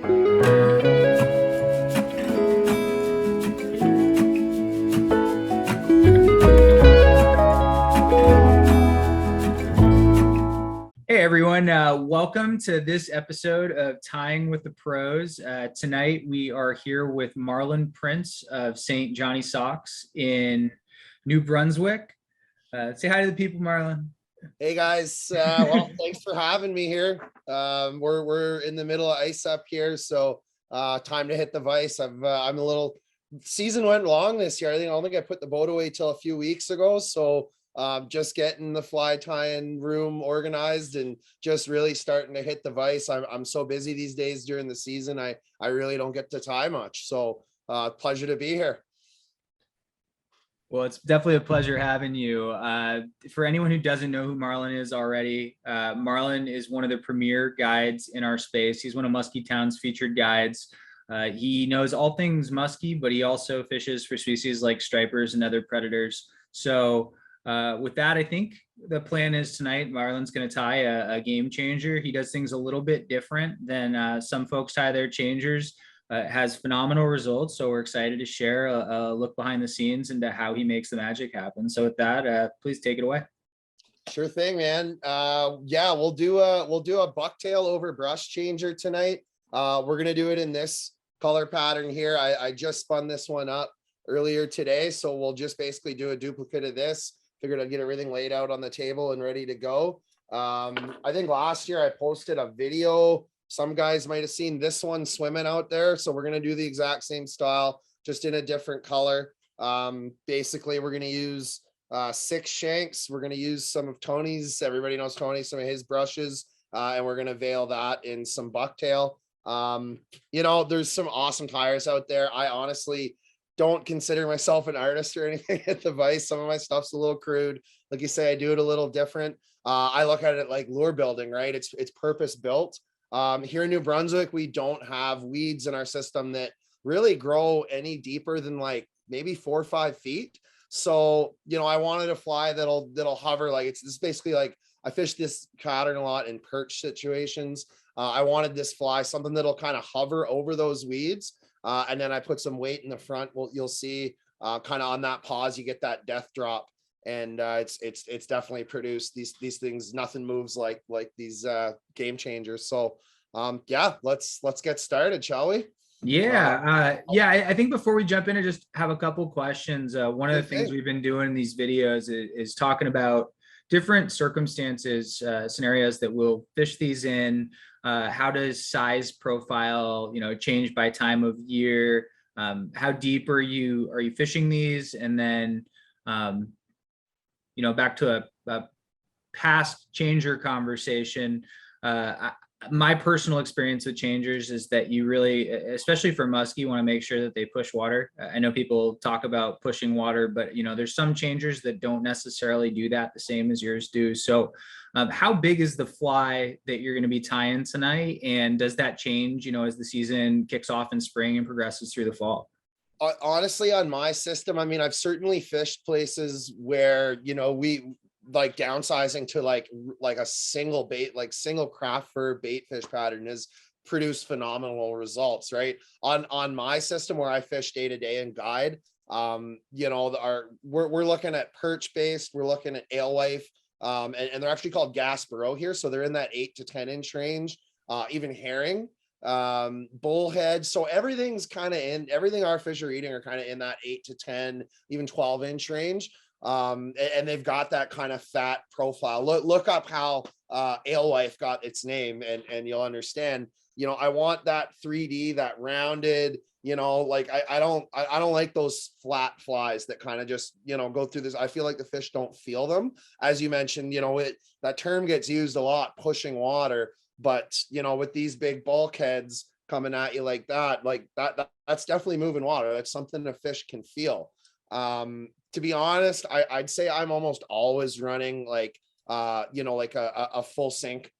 Hey everyone, welcome to this episode of Tying with the Pros. Tonight we are here with Marlon Prince of St. Johnny Socks in New Brunswick. Say hi to the people, Marlon. Hey guys, well, thanks for having me here. We're in the middle of ice up here, so time to hit the vise. I'm a little season went long this year. I don't think I put the boat away till a few weeks ago, so just getting the fly tying room organized and just really starting to hit the vise. I'm so busy these days during the season. I really don't get to tie much, so pleasure to be here. Well, it's definitely a pleasure having you. For anyone who doesn't know who Marlon is already, Marlon is one of the premier guides in our space. He's one of Musky Town's featured guides. He knows all things musky, but he also fishes for species like stripers and other predators. So with that, I think the plan is tonight, Marlon's going to tie a game changer. He does things a little bit different than some folks tie their changers. Has phenomenal results, so we're excited to share a look behind the scenes into how he makes the magic happen. So with that, please take it away. Sure thing, man. Yeah, we'll do a bucktail over brush changer tonight. We're gonna do it in this color pattern here. I just spun this one up earlier today, so we'll just basically do a duplicate of this. Figured I'd get everything laid out on the table and ready to go. I think last year I posted a video. Some guys might have seen this one swimming out there. So we're going to do the exact same style, just in a different color. Basically, we're going to use 6 shanks. We're going to use some of Tony's. Everybody knows Tony, some of his brushes. And we're going to veil that in some bucktail. There's some awesome tyers out there. I honestly don't consider myself an artist or anything at the vise. Some of my stuff's a little crude. Like you say, I do it a little different. I look at it like lure building, right? It's purpose built. Here in New Brunswick, we don't have weeds in our system that really grow any deeper than like maybe 4 or 5 feet. So, I wanted a fly that'll hover. Like it's basically like I fish this pattern a lot in perch situations. I wanted this fly, something that'll kind of hover over those weeds. And then I put some weight in the front. Well, you'll see kind of on that pause, you get that death drop. And it's definitely produced these things. Nothing moves like these game changers. So yeah, let's get started, shall we? I think before we jump in, I just have a couple questions. One of the things we've been doing in these videos is talking about different circumstances, scenarios that we'll fish these in. How does size profile, change by time of year? How deep are you fishing these? And then back to a past changer conversation, my personal experience with changers is that you really, especially for musky, want to make sure that they push water. I know people talk about pushing water, but there's some changers that don't necessarily do that the same as yours do. So how big is the fly that you're going to be tying tonight? And does that change, as the season kicks off in spring and progresses through the fall? Honestly, on my system, I mean, I've certainly fished places where, we like downsizing to like a single bait, like single craft fur bait fish pattern has produced phenomenal results, right? On my system where I fish day to day and guide, we're looking at perch based, we're looking at alewife, and they're actually called Gaspereau here. So they're in that 8 to 10 inch range, even herring, bullhead. So everything's kind of everything our fish are eating are kind of in that 8 to 10, even 12 inch range. And they've got that kind of fat profile. Look up how alewife got its name and you'll understand. I want that 3D, that rounded, like I don't like those flat flies that kind of just go through this. I feel like the fish don't feel them. As you mentioned, that term gets used a lot, pushing water, but with these big bulkheads coming at you like that's definitely moving water. That's something a fish can feel. To be honest, I'd say I'm almost always running like a full sink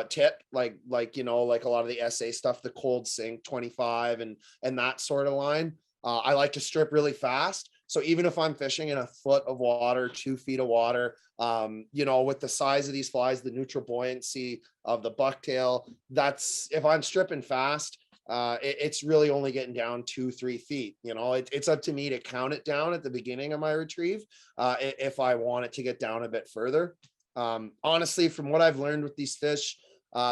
tip, like a lot of the SA stuff, the cold sink 25 and that sort of line. I like to strip really fast. So even if I'm fishing in a foot of water, 2 feet of water, with the size of these flies, the neutral buoyancy of the bucktail, that's if I'm stripping fast, it's really only getting down 2-3 feet. You know, it's up to me to count it down at the beginning of my retrieve if I want it to get down a bit further. Honestly, from what I've learned with these fish,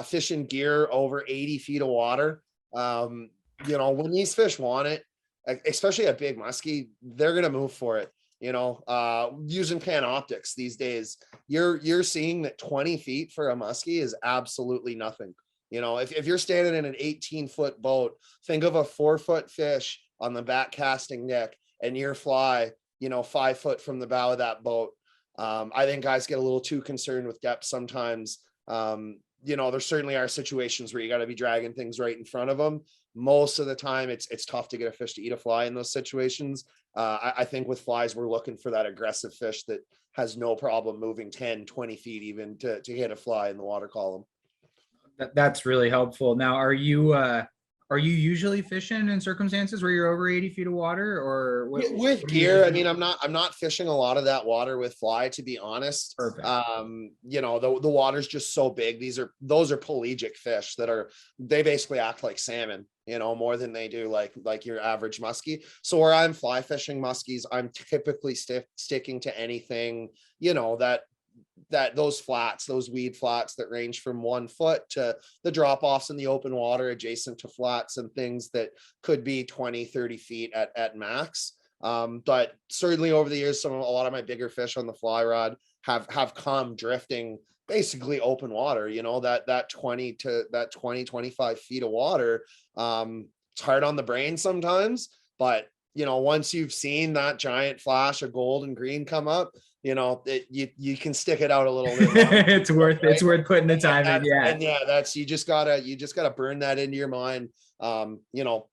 fishing gear over 80 feet of water, you know, when these fish want it, especially a big muskie, they're gonna move for it. You know, using Panoptics these days, you're seeing that 20 feet for a muskie is absolutely nothing. You know, if you're standing in an 18-foot boat, think of a 4-foot fish on the back casting deck and your fly, you know, 5 foot from the bow of that boat. I think guys get a little too concerned with depth sometimes. You know, there certainly are situations where you got to be dragging things right in front of them. Most of the time, it's tough to get a fish to eat a fly in those situations. I think with flies, we're looking for that aggressive fish that has no problem moving 10, 20 feet even to hit a fly in the water column. That's really helpful. Now, are you usually fishing in circumstances where you're over 80 feet of water, or With gear? I mean, I'm not fishing a lot of that water with fly, to be honest. Perfect. You know, the water's just so big. Those are pelagic fish they basically act like salmon, you know, more than they do like your average muskie. So where I'm fly fishing muskies, I'm typically sticking to anything, you know, that those weed flats that range from 1 foot to the drop offs in the open water adjacent to flats and things that could be 20-30 feet at max. But certainly over the years, a lot of my bigger fish on the fly rod have come drifting basically open water, you know, that 25 feet of water. It's hard on the brain sometimes, but you know, once you've seen that giant flash of gold and green come up, you know, you can stick it out a little bit longer. It's worth putting the time in. Yeah. And yeah, you just gotta burn that into your mind. You know,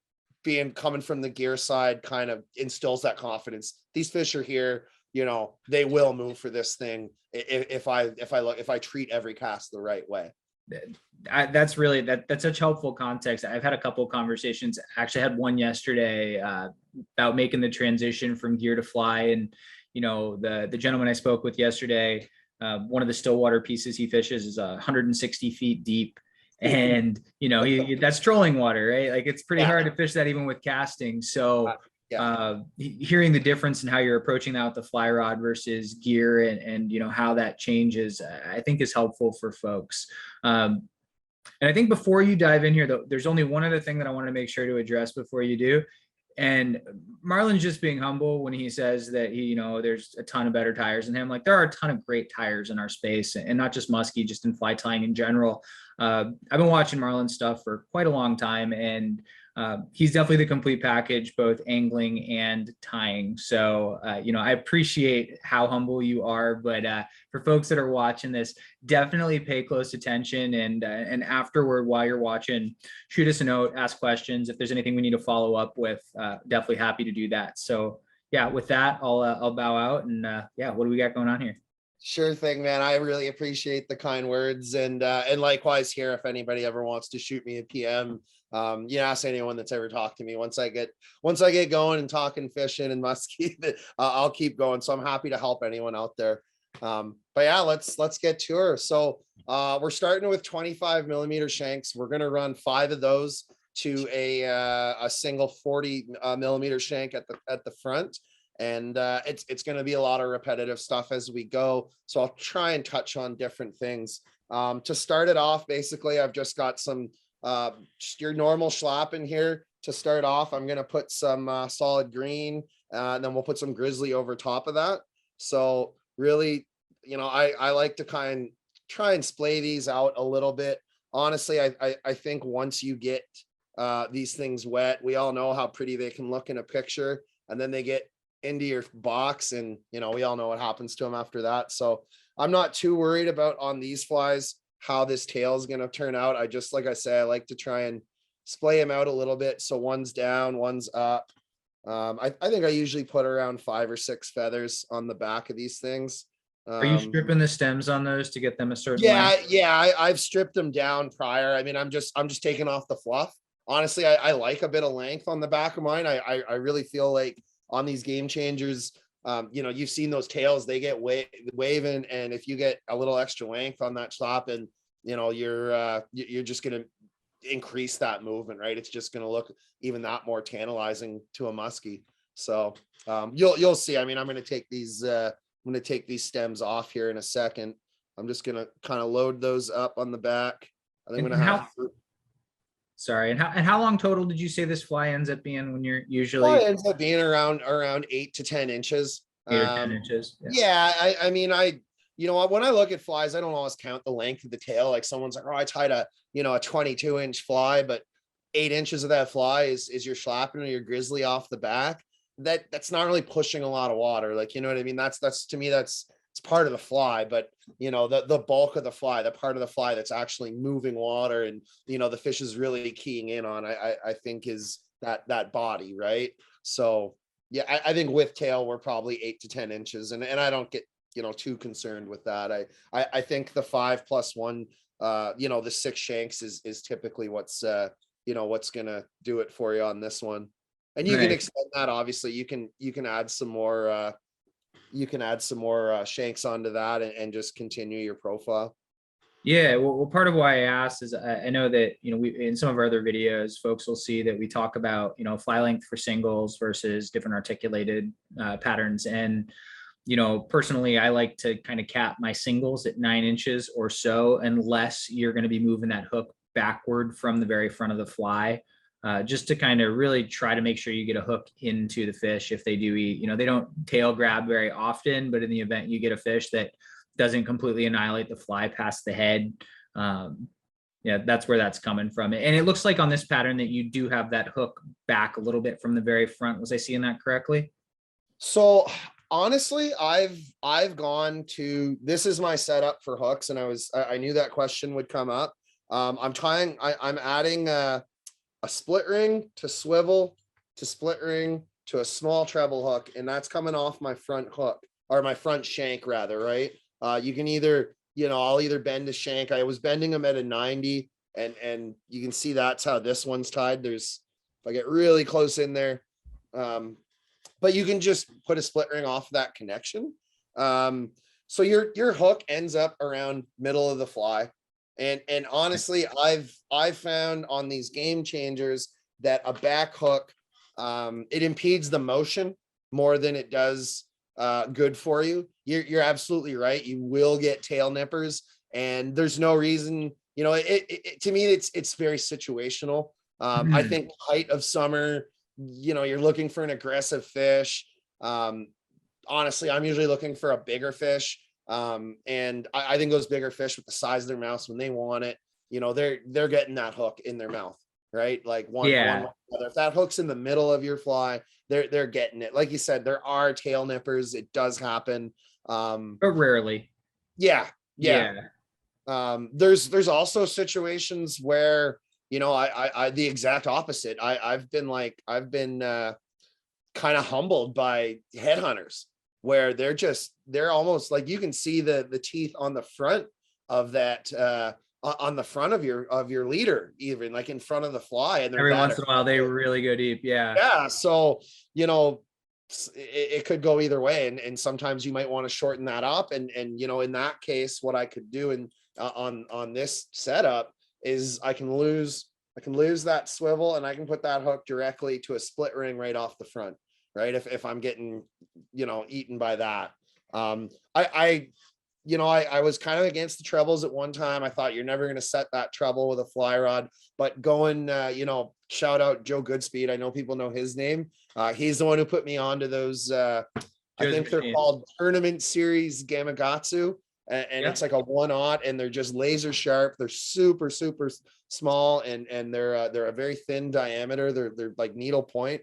coming from the gear side kind of instills that confidence. These fish are here, you know, they will move for this thing if I treat every cast the right way. That's such helpful context. I've had a couple of conversations. Actually had one yesterday about making the transition from gear to fly. And, you know, the gentleman I spoke with yesterday, one of the Stillwater pieces he fishes is 160 feet deep. And, you know, that's trolling water, right? Like it's pretty hard to fish that even with casting. So hearing the difference in how you're approaching that with the fly rod versus gear and you know, how that changes, I think is helpful for folks. And I think before you dive in here, though, there's only one other thing that I want to make sure to address before you do. And Marlon's just being humble when he says that you know, there's a ton of better tyers than him. Like there are a ton of great tyers in our space, and not just musky, just in fly tying in general. I've been watching Marlon's stuff for quite a long time, and he's definitely the complete package, both angling and tying. So, you know, I appreciate how humble you are, but for folks that are watching this, definitely pay close attention. And afterward, while you're watching, shoot us a note, ask questions. If there's anything we need to follow up with, definitely happy to do that. So yeah, with that, I'll bow out and yeah, what do we got going on here? Sure thing, man. I really appreciate the kind words, and likewise here. If anybody ever wants to shoot me a PM, you know, ask anyone that's ever talked to me. Once I get going and talking fishing and musky, I'll keep going. So I'm happy to help anyone out there. But yeah, let's get to her. So we're starting with 25 millimeter shanks. We're gonna run 5 of those to a single 40 millimeter shank at the front. And it's going to be a lot of repetitive stuff as we go. So I'll try and touch on different things. To start it off, basically, I've just got some just your normal schlap in here. To start off, I'm going to put some solid green, and then we'll put some grizzly over top of that. So really, you know, I like to try and splay these out a little bit. Honestly, I think once you get these things wet, we all know how pretty they can look in a picture, and then they get into your box, and you know, we all know what happens to them after that. So I'm not too worried about on these flies how this tail is going to turn out. Like I say, I like to try and splay them out a little bit, so one's down, one's up. I think I usually put around 5 or 6 feathers on the back of these things. Are you stripping the stems on those to get them a certain length? I've stripped them down prior. I mean, I'm just taking off the fluff. Honestly, I like a bit of length on the back of mine. I really feel like on these game changers, you know, you've seen those tails, they get waving, and if you get a little extra length on that slop, and you know, you're just gonna increase that movement, right? It's just going to look even that more tantalizing to a muskie. So you'll see. I mean, I'm going to take these stems off here in a second. I'm just going to kind of load those up on the back. I think I'm going to have. Sorry, and how long total did you say this fly ends up being when you're usually? Well, it ends up being around 8 to 10 inches. 8 or 10 inches. I mean, you know, when I look at flies, I don't always count the length of the tail. Like someone's like, oh, I tied a 22-inch fly, but 8 inches of that fly is your schlappen or your grizzly off the back. That's not really pushing a lot of water. Like, you know what I mean? That's to me, it's part of the fly, but you know, the bulk of the fly, the part of the fly that's actually moving water and, you know, the fish is really keying in on, I think is that body, right? So yeah, I think with tail, we're probably 8 to 10 inches and I don't get, you know, too concerned with that. I think the 5+1, you know, the 6 shanks is typically what's you know, what's gonna do it for you on this one. And you can extend that. Obviously you can add some more shanks onto that and just continue your profile. Yeah, well, part of why I asked is I know that, you know, we in some of our other videos, folks will see that we talk about, you know, fly length for singles versus different articulated patterns. And, you know, personally, I like to kind of cap my singles at 9 inches or so, unless you're going to be moving that hook backward from the very front of the fly. Just to kind of really try to make sure you get a hook into the fish if they do eat. You know, they don't tail grab very often, but in the event you get a fish that doesn't completely annihilate the fly past the head, yeah, that's where that's coming from. And it looks like on this pattern that you do have that hook back a little bit from the very front. Was I seeing that correctly? So honestly, I've gone to, this is my setup for hooks, and I knew that question would come up. I'm adding a split ring to swivel to split ring to a small treble hook, and that's coming off my front hook, or my front shank rather, right? You can either, you know, I'll either bend the shank. I was bending them at a 90, and you can see that's how this one's tied. If I get really close in there, but you can just put a split ring off that connection. So your hook ends up around middle of the fly. And honestly, I've found on these game changers that a back hook, it impedes the motion more than it does good for you. You're absolutely right. You will get tail nippers, and there's no reason, you know, to me, it's very situational. I think height of summer, you know, you're looking for an aggressive fish. Honestly, I'm usually looking for a bigger fish. And I think those bigger fish with the size of their mouths, when they want it, you know, they're getting that hook in their mouth, right? Like one, if that hook's in the middle of your fly, they're getting it. Like you said, there are tail nippers. It does happen. But rarely. Yeah. There's also situations where, you know, I the exact opposite. I've been kind of humbled by headhunters, where they're almost like, you can see the teeth on the front of that, on the front of your leader, even like in front of the fly. And every once in a while they really go deep. Yeah. So, you know, it could go either way. And sometimes you might want to shorten that up. And, you know, in that case, what I could do on this setup is I can lose that swivel, and I can put that hook directly to a split ring right off the front. Right. If I'm getting, you know, eaten by that. I was kind of against the trebles at one time. I thought you're never going to set that treble with a fly rod, but going, you know, shout out Joe Goodspeed. I know people know his name. He's the one who put me onto those, I think they're called Tournament Series Gamakatsu. And it's like a 1/0, and they're just laser sharp. They're super, super small, and they're a very thin diameter. They're like needle point.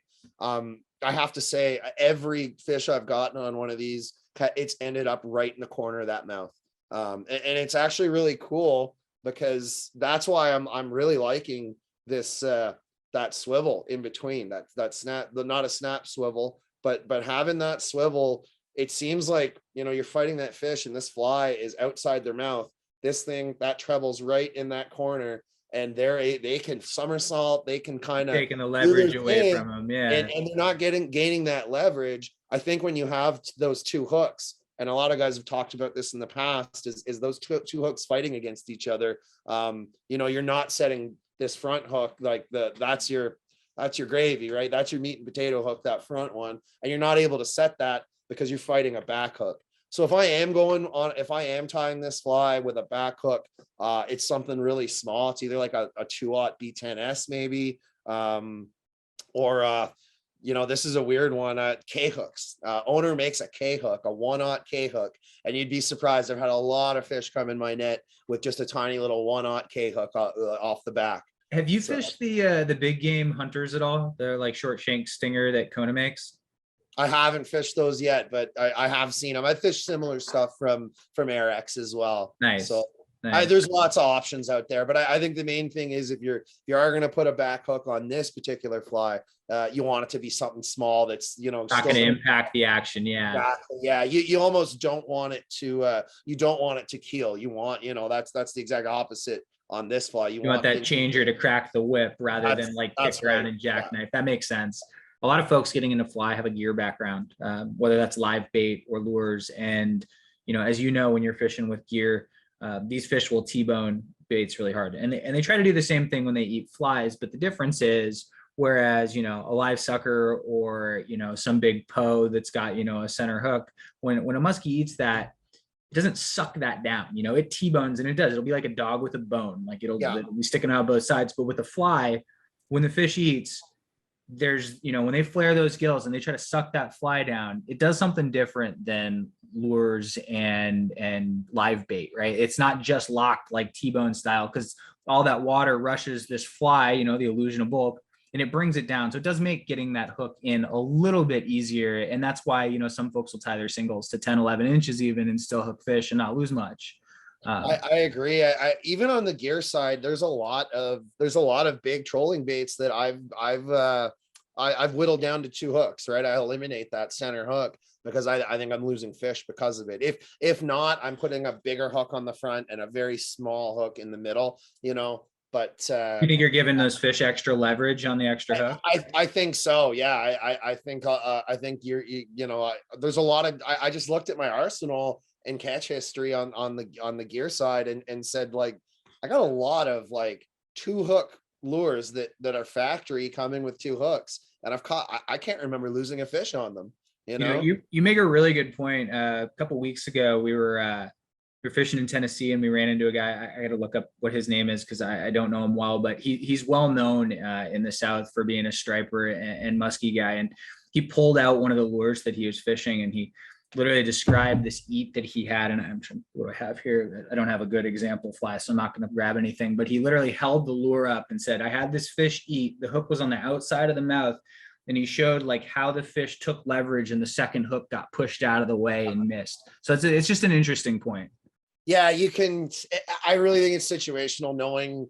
I have to say, every fish I've gotten on one of these, it's ended up right in the corner of that mouth. And it's actually really cool, because that's why I'm really liking this, that swivel in between, that snap, not a snap swivel, but having that swivel, it seems like, you know, you're fighting that fish and this fly is outside their mouth. This thing, that treble's right in that corner, and they can somersault, they can kind of taking the leverage away from them. Yeah. And they're not gaining that leverage. I think when you have those two hooks, and a lot of guys have talked about this in the past, is those two hooks fighting against each other. You know, you're not setting this front hook, like that's your gravy, right? That's your meat and potato hook, that front one. And you're not able to set that because you're fighting a back hook. So if I am tying this fly with a back hook, it's something really small. It's either like a 2-aught B10S maybe, or this is a weird one. K hooks. Owner makes a K hook, a 1-aught K hook, and you'd be surprised. I've had a lot of fish come in my net with just a tiny little 1-aught K hook off the back. Have you fished the big game hunters at all? They're like short shank stinger that Kona makes. I haven't fished those yet, but I have seen them. I fished similar stuff from Arex as well. Nice. So nice. There's lots of options out there, but I think the main thing is if you are going to put a back hook on this particular fly, you want it to be something small that's not going to impact the action. Yeah. Exactly. Yeah. You almost don't want it to keel. You want, that's the exact opposite on this fly. You want that changer to crack the whip rather than like kick around and jackknife. Yeah. That makes sense. A lot of folks getting into fly have a gear background, whether that's live bait or lures. And, as you know, when you're fishing with gear, these fish will T-bone baits really hard. And they try to do the same thing when they eat flies. But the difference is, whereas, a live sucker or, some big Poe that's got, a center hook, when a muskie eats that, it doesn't suck that down. It T-bones, and it does. It'll be like a dog with a bone. Like it'll be sticking out both sides. But with a fly, when the fish eats, there's, when they flare those gills and they try to suck that fly down, it does something different than lures and live bait, right? It's not just locked like T-bone style, because all that water rushes this fly, the illusion of bulk, and it brings it down. So it does make getting that hook in a little bit easier. And that's why, some folks will tie their singles to 10, 11 inches even and still hook fish and not lose much. I agree. I even on the gear side, there's a lot of big trolling baits that I've whittled down to 2 hooks, right? I eliminate that center hook because I think I'm losing fish because of it. If not, I'm putting a bigger hook on the front and a very small hook in the middle, but you think you're giving those fish extra leverage on the extra hook? I think so. Yeah. I think there's a lot of, I just looked at my arsenal and catch history on the gear side and said, like, I got a lot of like 2 hook lures that are factory coming with 2 hooks, and I can't remember losing a fish on them. You make a really good point. A couple weeks ago, we were fishing in Tennessee, and we ran into a guy. I got to look up what his name is because I don't know him well, but he's well known in the South for being a striper and musky guy. And he pulled out one of the lures that he was fishing, and he literally described this eat that he had. And I'm trying, what do I have here? I don't have a good example fly, so I'm not going to grab anything, but he literally held the lure up and said, I had this fish eat. The hook was on the outside of the mouth. And he showed like how the fish took leverage and the second hook got pushed out of the way and missed. So it's just an interesting point. Yeah, I really think it's situational. Knowing,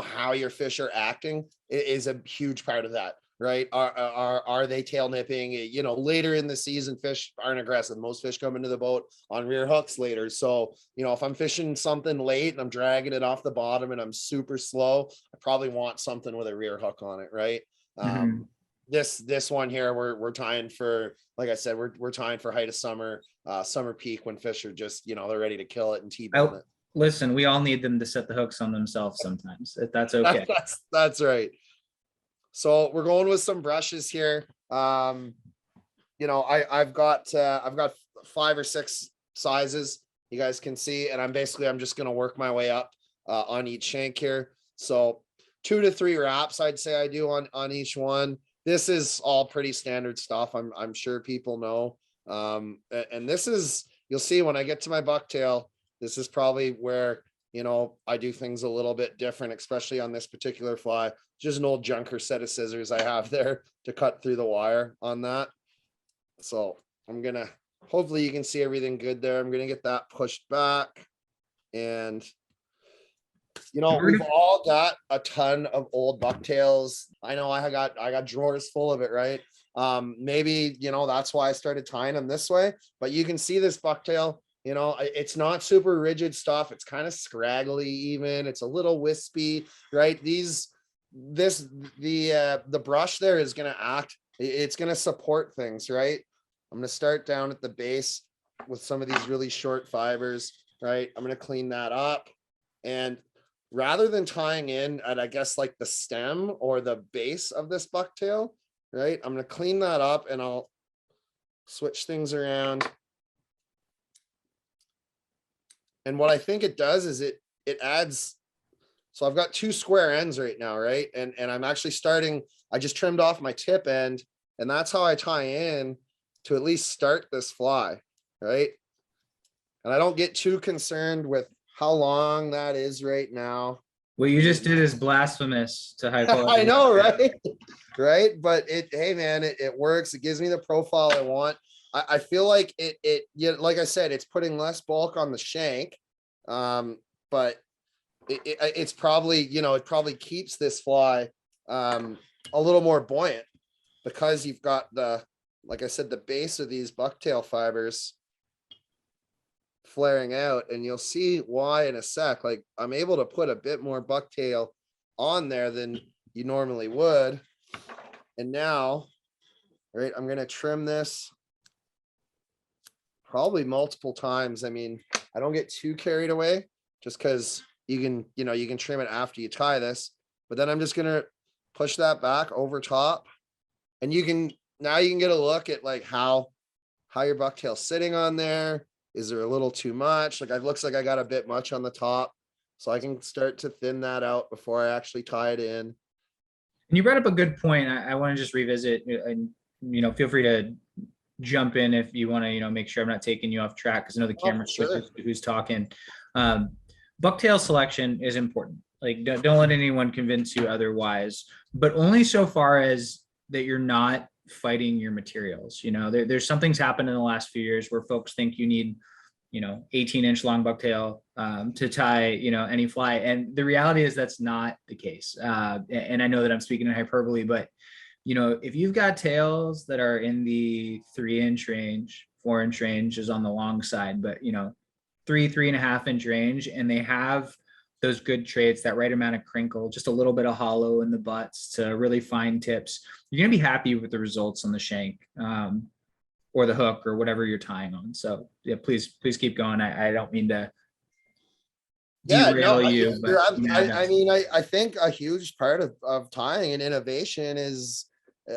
how your fish are acting is a huge part of that. Right? Are they tail nipping? Later in the season, fish aren't aggressive. Most fish come into the boat on rear hooks later. So, if I'm fishing something late and I'm dragging it off the bottom and I'm super slow, I probably want something with a rear hook on it. Right? Mm-hmm. This one here, we're tying for, like I said, we're tying for height of summer peak when fish are just, they're ready to kill it and T-bone it. Listen, we all need them to set the hooks on themselves sometimes. That's okay. That's right. So we're going with some brushes here. I've got 5 or 6 sizes you guys can see, and I'm just going to work my way up on each shank here. So 2 to 3 wraps, I'd say I do on each one. This is all pretty standard stuff. I'm sure people know. And this is, you'll see when I get to my bucktail, this is probably where, I do things a little bit different, especially on this particular fly. Just an old junker set of scissors I have there to cut through the wire on that. So hopefully you can see everything good there. I'm going to get that pushed back. And, we've all got a ton of old bucktails. I know I got drawers full of it, right? Maybe, that's why I started tying them this way, but you can see this bucktail. It's not super rigid stuff. It's kind of scraggly even. It's a little wispy, right? The brush there is going to act. It's going to support things, right? I'm going to start down at the base with some of these really short fibers, right? I'm going to clean that up. And rather than tying in at, I guess, like the stem or the base of this bucktail, right? I'm going to clean that up and I'll switch things around. And what I think it does is it adds, so I've got 2 square ends right now, right? And I'm actually starting, I just trimmed off my tip end, and that's how I tie in to at least start this fly, right? And I don't get too concerned with how long that is right now. What you just did is blasphemous to high quality. I know, right? Right. But hey man, it works. It gives me the profile I want. I feel like yeah, like I said, it's putting less bulk on the shank. But it's probably, it probably keeps this fly a little more buoyant because you've got like I said, the base of these bucktail fibers flaring out, and you'll see why in a sec. Like, I'm able to put a bit more bucktail on there than you normally would. And now, right, I'm going to trim this probably multiple times. I mean, I don't get too carried away just because you can trim it after you tie this, but then I'm just going to push that back over top, and you can get a look at like how your bucktail's sitting on there. Is there a little too much? Like, it looks like I got a bit much on the top, so I can start to thin that out before I actually tie it in. And you brought up a good point. I want to just revisit, and feel free to jump in if you want to, make sure I'm not taking you off track, because I know the camera switches who's talking. Bucktail selection is important. Like, don't let anyone convince you otherwise, but only so far as that you're not fighting your materials. There's something's happened in the last few years where folks think you need 18-inch long bucktail to tie any fly, and the reality is that's not the case. And I know that I'm speaking in hyperbole, but if you've got tails that are in the 3-inch range, 4-inch range is on the long side, but 3.5-inch range, and they have those good traits, that right amount of crinkle, just a little bit of hollow in the butts to really fine tips, you're going to be happy with the results on the shank or the hook or whatever you're tying on. So yeah, please keep going. I don't mean to derail you. But I think a huge part of tying and innovation is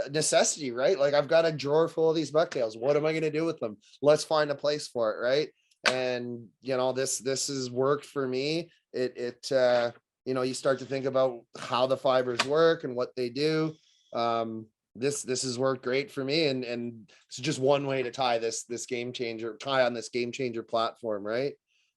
necessity, right? Like, I've got a drawer full of these bucktails. What am I going to do with them? Let's find a place for it, right? And this has worked for me. You start to think about how the fibers work and what they do. This has worked great for me, and it's just one way to tie this game changer, on this game changer platform, right?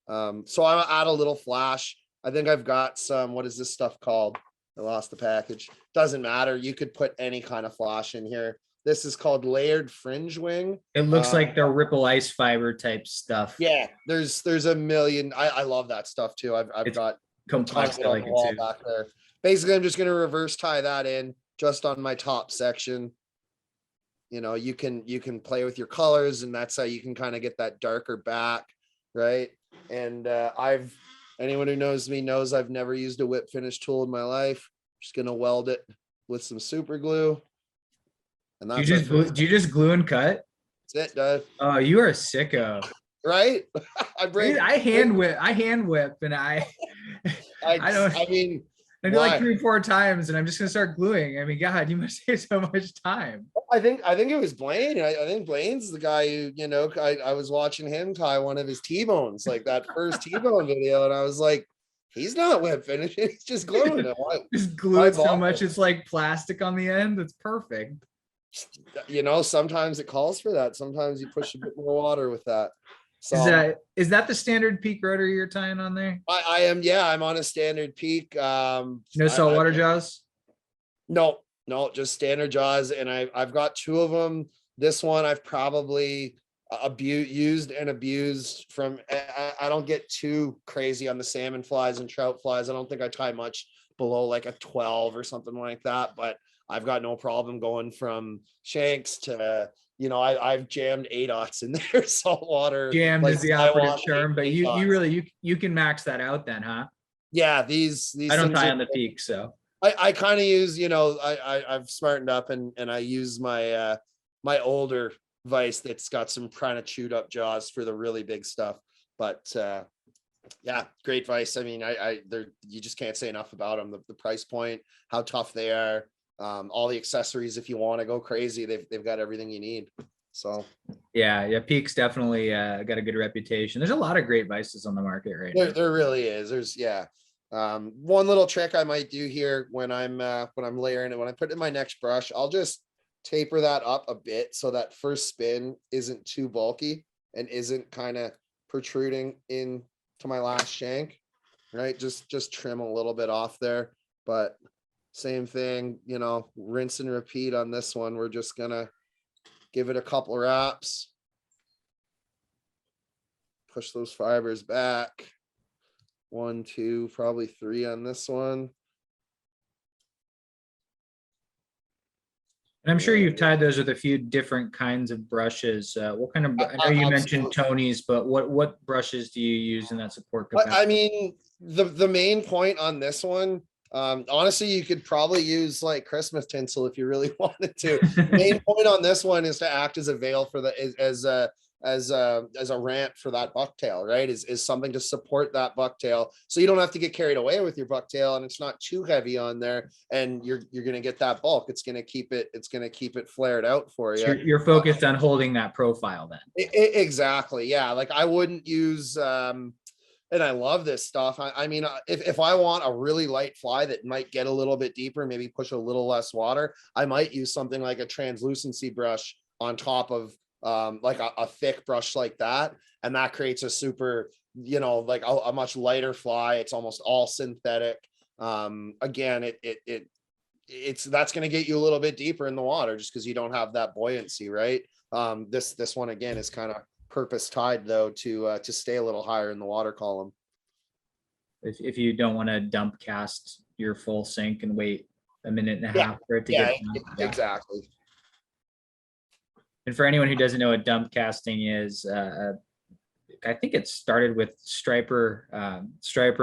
So I'll add a little flash. I think I've got some, what is this stuff called? I lost the package. Doesn't matter. You could put any kind of flash in here. This is called layered fringe wing. It looks like the ripple ice fiber type stuff. Yeah, there's a million. I love that stuff too. I've got complex. I like it too. Back there. Basically, I'm just going to reverse tie that in just on my top section. You can play with your colors, and that's how you can kind of get that darker back, right? And anyone who knows me knows I've never used a whip finish tool in my life. I'm just going to weld it with some super glue. And that's do you just glue and cut? That's it, Dave. Oh, you are a sicko. Right? I hand whip, and I do like 3-4 times, and I'm just gonna start gluing. I mean, God, you must save so much time. I think it was Blane. I think Blane's the guy who, I was watching him tie one of his T-bones, like that first T-bone video, and I was like, he's not whip finishing, he's just gluing it. Just glue it so much it's like plastic on the end. It's perfect. Sometimes it calls for that. Sometimes you push a bit more water with that. So is that the standard peak rotor you're tying on there? I am. Yeah, I'm on a standard peak. No saltwater jaws? No, just standard jaws. And I've got 2 of them. This one I've probably used and abused from. I don't get too crazy on the salmon flies and trout flies. I don't think I tie much below like a 12 or something like that, but I've got no problem going from shanks to, I've jammed 8/0 in there, saltwater. Jammed is the operative term, but you can max that out then, huh? Yeah, these I don't tie on the peak, so I kind of use, I've smartened up and I use my my older vise that's got some kind of chewed up jaws for the really big stuff. But Yeah, great advice. I mean, you just can't say enough about them. The price point, how tough they are, all the accessories. If you want to go crazy, they've got everything you need. So Yeah, Peak's definitely got a good reputation. There's a lot of great vices on the market right now. there really is. There's one little trick I might do here when I'm layering it, when I put it in my next brush, I'll just taper that up a bit so that first spin isn't too bulky and isn't kind of protruding in to my last shank, right? Just trim a little bit off there, but same thing, rinse and repeat on this one. We're just gonna give it a couple wraps, push those fibers back. 1, 2, probably 3 on this one. And I'm sure you've tied those with a few different kinds of brushes. What kind of, I know you mentioned Tony's, but what brushes do you use in that support capacity? I mean, the main point on this one, honestly, you could probably use like Christmas tinsel if you really wanted to. Main point on this one is to act as a veil for as a ramp for that bucktail, right? Is something to support that bucktail, so you don't have to get carried away with your bucktail, and it's not too heavy on there, and you're gonna get that bulk. It's gonna keep it flared out for you. So you're focused on holding that profile then. Exactly, yeah. Like I wouldn't use and I love this stuff. I mean, if I want a really light fly that might get a little bit deeper, maybe push a little less water, I might use something like a translucency brush on top of like a thick brush like that, and that creates a super, like a much lighter fly. It's almost all synthetic. Again, it's that's going to get you a little bit deeper in the water just because you don't have that buoyancy, right? This one again is kind of purpose tied though to stay a little higher in the water column. If you don't want to dump cast your full sink and wait a minute and a half for it to get down. Exactly. And for anyone who doesn't know what dump casting is, I think it started with striper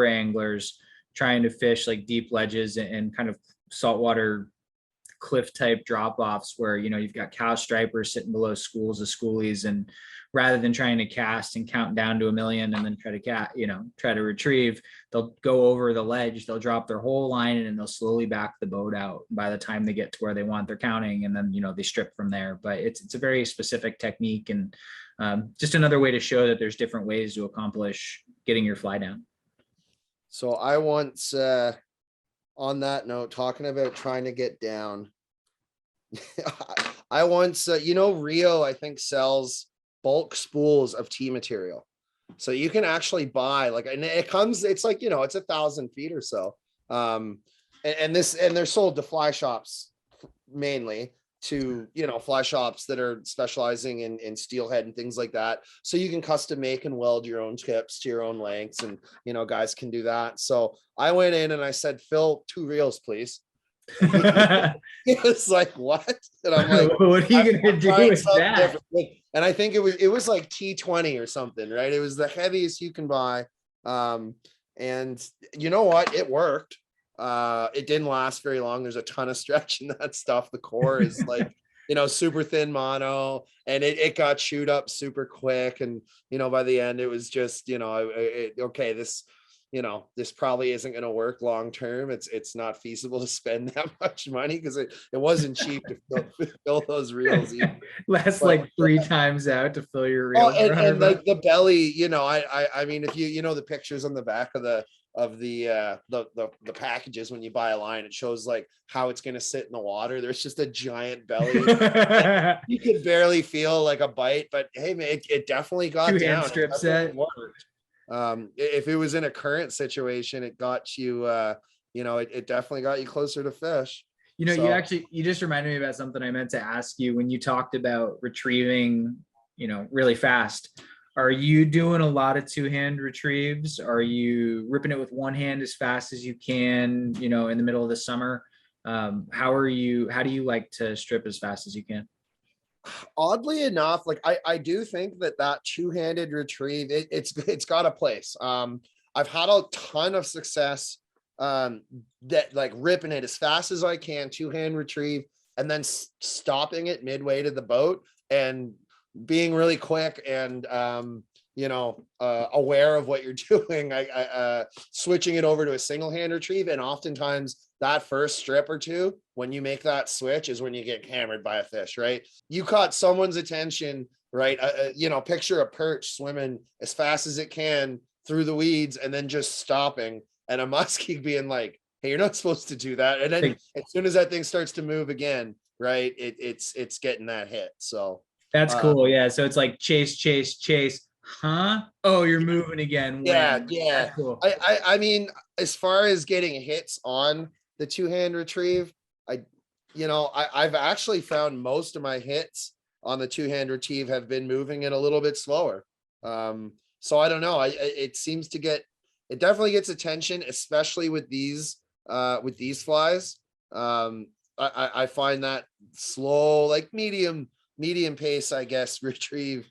anglers trying to fish like deep ledges and kind of saltwater cliff type drop offs where you've got cow stripers sitting below schools of schoolies, and rather than trying to cast and count down to 1,000,000 and then try to retrieve, they'll go over the ledge, they'll drop their whole line and they'll slowly back the boat out. By the time they get to where they want their counting, and then they strip from there. But it's a very specific technique, and just another way to show that there's different ways to accomplish getting your fly down. So I once on that note, talking about trying to get down, I once Rio I think sells bulk spools of tea material, so you can actually buy and it's like it's 1,000 feet or so, and they're sold to fly shops, mainly to fly shops that are specializing in steelhead and things like that, so you can custom make and weld your own tips to your own lengths, and guys can do that. So I went in and I said, "Phil, 2 reels please." It was like, what? And I'm like, what are you gonna do with that? And I think it was like T20 or something, right? It was the heaviest you can buy. And you know what? It worked. It didn't last very long. There's a ton of stretch in that stuff. The core is like, super thin mono, and it got chewed up super quick. And, by the end, it was just, okay, this probably isn't going to work long term. It's not feasible to spend that much money because it wasn't cheap to fill those reels. Lasts like 3 times out to fill your reel. And like the belly, I mean, if you the pictures on the back of the packages when you buy a line, it shows like how it's going to sit in the water. There's just a giant belly. You could barely feel like a bite, but hey man, it definitely got 2 down. hand strip set. If it was in a current situation, it got you it definitely got you closer to fish. You just reminded me about something I meant to ask you when you talked about retrieving really fast. Are you doing a lot of 2-hand retrieves? Are you ripping it with 1 hand as fast as you can in the middle of the summer? How do you like to strip as fast as you can? Oddly enough, like I do think that 2-handed retrieve, it's got a place. I've had a ton of success that like ripping it as fast as I can, 2-hand retrieve, and then stopping it midway to the boat and being really quick and aware of what you're doing, switching it over to a single hand retrieve. And oftentimes that first strip or two, when you make that switch, is when you get hammered by a fish, right? You caught someone's attention, right? Picture a perch swimming as fast as it can through the weeds and then just stopping, and a muskie being like, hey, you're not supposed to do that. And then as soon as that thing starts to move again, right, it's getting that hit. So that's cool. Yeah. So it's like chase, chase, chase. Huh? Oh, you're moving again. Yeah, When? yeah. That's cool. I mean, as far as getting hits on the two-hand retrieve, I've actually found most of my hits on the two-hand retrieve have been moving it a little bit slower. So I don't know. It seems to it definitely gets attention, especially with these flies. I find that slow, like medium pace, I guess, retrieve,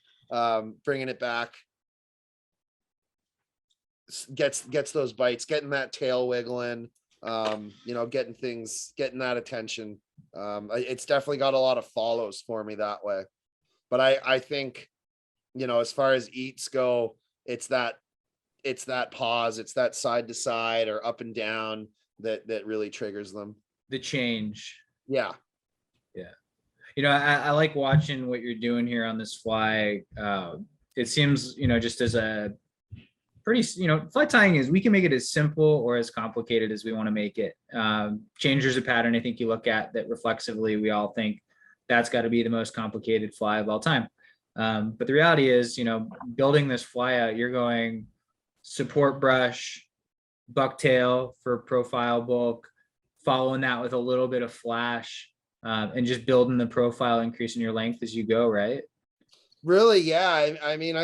bringing it back, gets those bites, getting that tail wiggling, getting that attention. It's definitely got a lot of follows for me that way. But I think, as far as eats go, it's that pause, it's that side to side or up and down that really triggers them. The change. Yeah. I like watching what you're doing here on this fly. It seems, just as a pretty, fly tying is, we can make it as simple or as complicated as we want to make it. Changer's a pattern I think you look at that reflexively, we all think that's got to be the most complicated fly of all time. But the reality is, building this fly out, you're going support brush, bucktail for profile bulk, following that with a little bit of flash, and just building the profile, increasing your length as you go, right? Really, yeah. I mean,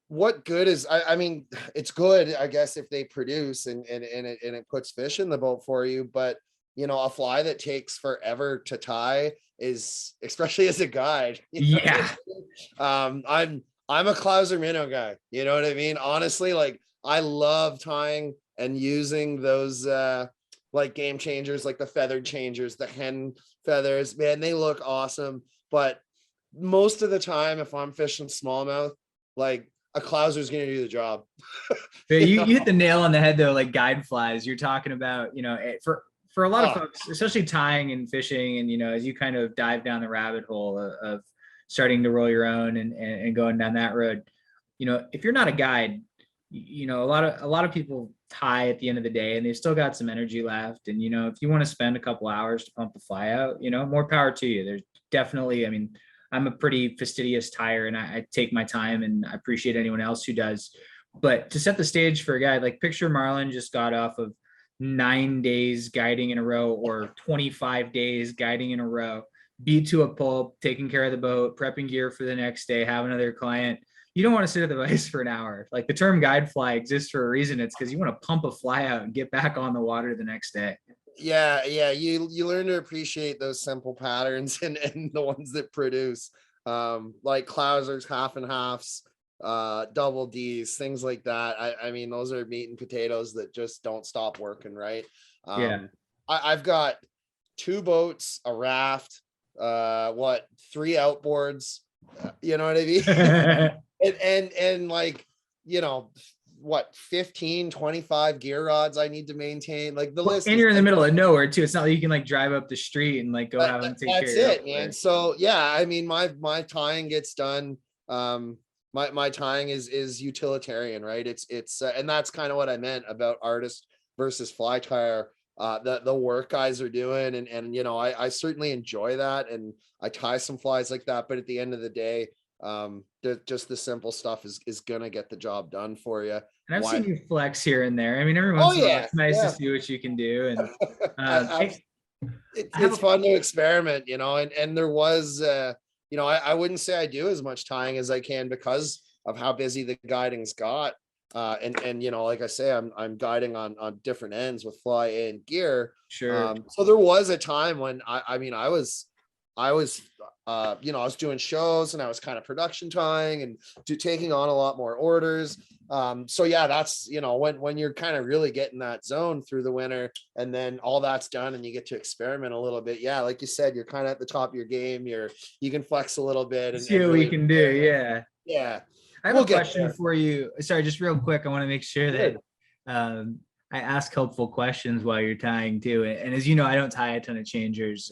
what good is, I mean, it's good, I guess, if they produce and it puts fish in the boat for you, but a fly that takes forever to tie is, especially as a guide. Yeah. I'm a Clouser minnow guy. You know what I mean? Honestly, like, I love tying and using those like game changers, like the feathered changers, the hen feathers, man, they look awesome. But most of the time, if I'm fishing smallmouth, like, a Clouser is going to do the job. You hit the nail on the head though, like guide flies. You're talking about, for a lot of folks, especially tying and fishing, and as you kind of dive down the rabbit hole of starting to roll your own and going down that road, if you're not a guide, a lot of people tie at the end of the day and they've still got some energy left. And if you want to spend a couple hours to pump the fly out, more power to you. There's definitely, I mean, I'm a pretty fastidious tyer and I take my time, and I appreciate anyone else who does. But to set the stage for a guy, like, picture Marlon just got off of 9 days guiding in a row, or 25 days guiding in a row, beat to a pulp, taking care of the boat, prepping gear for the next day, have another client. You don't want to sit at the vise for an hour. Like, the term guide fly exists for a reason. It's because you want to pump a fly out and get back on the water the next day. Yeah. You learn to appreciate those simple patterns and the ones that produce, like Clousers, half and halves, double D's, things like that. I mean, those are meat and potatoes that just don't stop working, right? I've got 2 boats, a raft, 3 outboards, you know what I mean? and like, 15, 25 gear rods I need to maintain. Like, the list. And you're in the middle of nowhere too. It's not like you can like drive up the street and like go have and take care of it, man. So yeah, I mean, my tying gets done. My tying is utilitarian, right? It's and that's kind of what I meant about artist versus fly tyer. The work guys are doing, and I certainly enjoy that, and I tie some flies like that. But at the end of the day, just the simple stuff is gonna get the job done for you. And I've seen you flex here and there. I mean, every once in a while, it's nice to see what you can do. And it's fun to experiment, and there was, I wouldn't say I do as much tying as I can because of how busy the guiding's got. And like I say, I'm guiding on different ends with fly and gear. Sure. So there was a time when I was doing shows and I was kind of production tying and taking on a lot more orders. So yeah, that's, when you're kind of really getting that zone through the winter, and then all that's done and you get to experiment a little bit. Yeah. Like you said, you're kind of at the top of your game. You can flex a little bit and see what we can do. Yeah. Yeah. I have We'll a get question there. for you. Sorry, just real quick. I want to make sure that Good. I ask helpful questions while you're tying too. And as you know, I don't tie a ton of changers.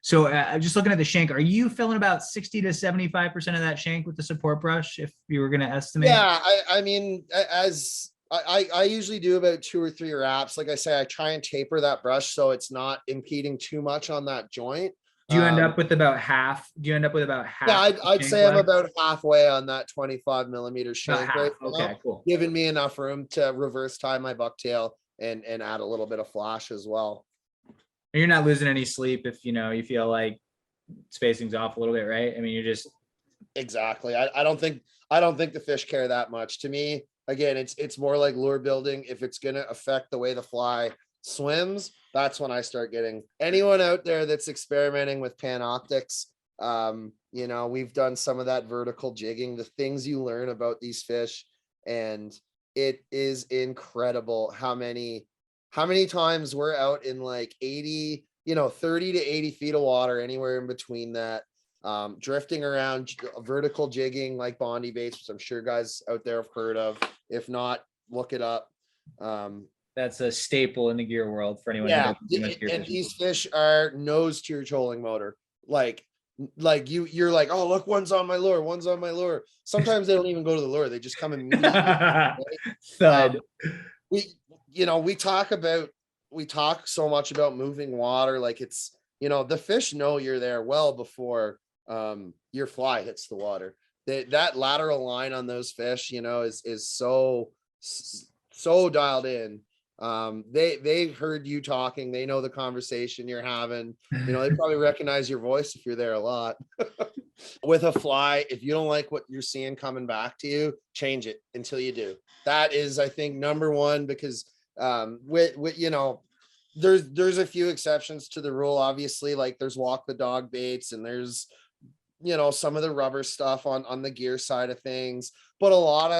So I'm just looking at the shank. Are you filling about 60 to 75% of that shank with the support brush if you were going to estimate? Yeah, I mean, as I usually do about 2 or 3 wraps. Like I say, I try and taper that brush so it's not impeding too much on that joint. Do you end up with about half? Do you end up with about half? Yeah, I'd shank say I'm length? about halfway on that 25 millimeter About shank half. right now, Okay, cool. giving me enough room to reverse tie my bucktail and add a little bit of flash as well. And you're not losing any sleep if you feel like spacing's off a little bit, right? I mean, you're just Exactly. I don't think the fish care that much. To me, again, it's more like lure building. If it's gonna affect the way the fly swims, that's when I start getting anyone out there that's experimenting with Panoptics. We've done some of that vertical jigging, the things you learn about these fish, and it is incredible how many times we're out in like 80, 30 to 80 feet of water, anywhere in between that, drifting around, vertical jigging like Bondi baits, which I'm sure guys out there have heard of. If not, look it up. that's a staple in the gear world for anyone who Yeah, doesn't do much gear and fishing. these fish are nose to your trolling motor. Like you're like, oh, look, one's on my lure. Sometimes they don't even go to the lure; they just come immediately. Right? Thud. We talk so much about moving water, like it's the fish know you're there well before your fly hits the water. That lateral line on those fish, is so dialed in. They heard you talking, they know the conversation you're having, they probably recognize your voice if you're there a lot. With a fly, if you don't like what you're seeing coming back to you, change it until you do. That is, I think, number one, because there's a few exceptions to the rule, obviously, like there's walk the dog baits, and there's some of the rubber stuff on the gear side of things, but a lot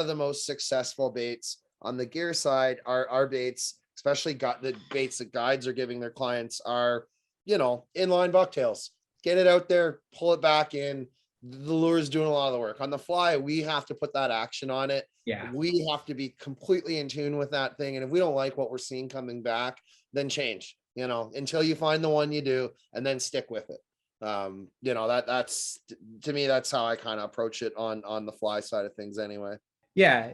of the most successful baits on the gear side are baits, especially the baits that guides are giving their clients, are inline bucktails. Get it out there, pull it back in. The lure is doing a lot of the work. On the fly, we have to put that action on it. Yeah. We have to be completely in tune with that thing, and if we don't like what we're seeing coming back, then change, until you find the one you do, and then stick with it. That's, to me, that's how I kind of approach it on the fly side of things anyway. Yeah,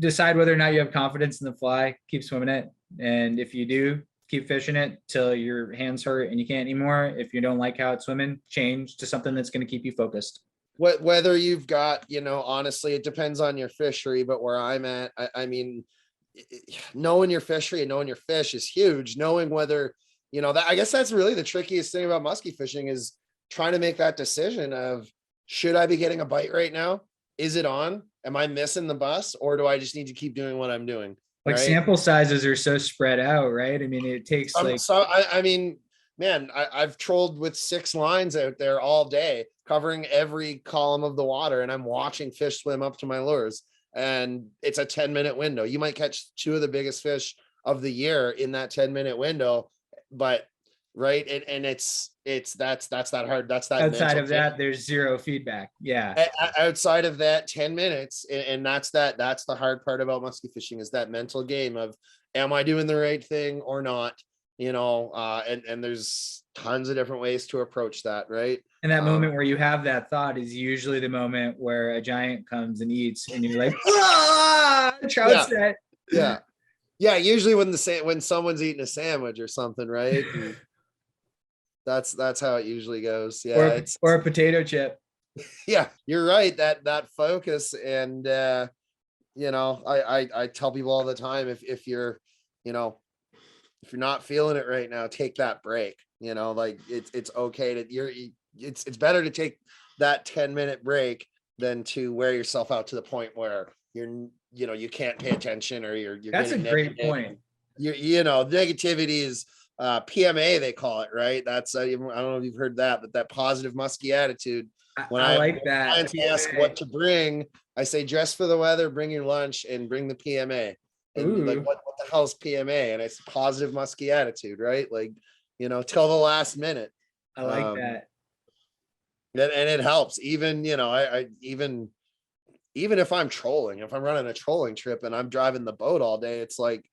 decide whether or not you have confidence in the fly, keep swimming it, and if you do, keep fishing it till your hands hurt and you can't anymore. If you don't like how it's swimming, change to something that's going to keep you focused. Whether you've got, honestly, it depends on your fishery, but where I'm at, I mean, knowing your fishery and knowing your fish is huge. Knowing whether, that, I guess that's really the trickiest thing about musky fishing, is trying to make that decision of, should I be getting a bite right now? Is it on? Am I missing the bus, or do I just need to keep doing what I'm doing? Like, right? sample sizes are so spread out, right? I mean, it takes I mean, man, I've trolled with 6 lines out there all day, covering every column of the water, and I'm watching fish swim up to my lures, and it's a 10-minute window. You might catch 2 of the biggest fish of the year in that 10-minute window, but right, and that's that hard. That's that outside of that, game. there's zero feedback. Yeah. Outside of that 10 minutes, and that's the hard part about musky fishing, is that mental game of, am I doing the right thing or not? And there's tons of different ways to approach that, right? And that moment where you have that thought is usually the moment where a giant comes and eats, and you're like, trout set. Yeah. Usually when someone's eating a sandwich or something, right? That's how it usually goes. Yeah. Or a potato chip. Yeah, you're right. That focus, and I tell people all the time, if you're not feeling it right now, take that break. Like it's okay to it's better to take that 10-minute break than to wear yourself out to the point where you can't pay attention, or you're that's a great point. Negativity is PMA, they call it, right? That's I don't know if you've heard that, but that positive musky attitude. When I like that. Clients ask what to bring, I say, dress for the weather, bring your lunch, and bring the PMA. And like, what the hell's PMA? And it's positive musky attitude, right? Like, till the last minute. I like that. And it helps. Even, I even even if I'm trolling, if I'm running a trolling trip and I'm driving the boat all day, it's like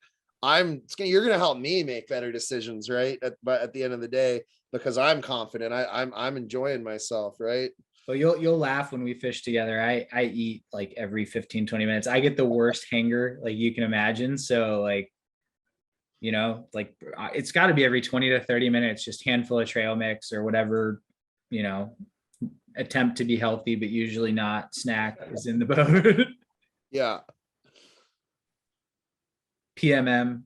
you're gonna help me make better decisions, right? But at the end of the day, because I'm confident, I'm enjoying myself, right? But you'll laugh when we fish together. I eat like every 15, 20 minutes. I get the worst hanger like you can imagine. So like, like it's got to be every 20 to 30 minutes, just handful of trail mix or whatever, you know, attempt to be healthy, but usually not snack is in the boat. Yeah. PMM,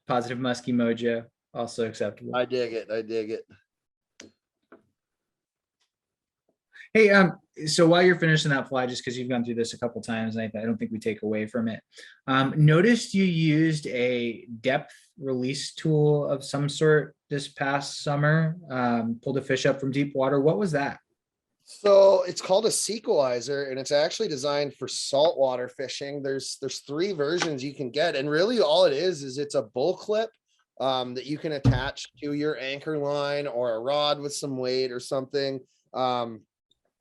positive musky mojo, also acceptable. I dig it. I dig it. Hey, so while you're finishing that fly, just because you've gone through this a couple times, I don't think we take away from it. Noticed you used a depth release tool of some sort this past summer. Pulled a fish up from deep water. What was that? So it's called a sequelizer, and it's actually designed for saltwater fishing. There's 3 versions you can get, and really all it is it's a bull clip that you can attach to your anchor line or a rod with some weight or something.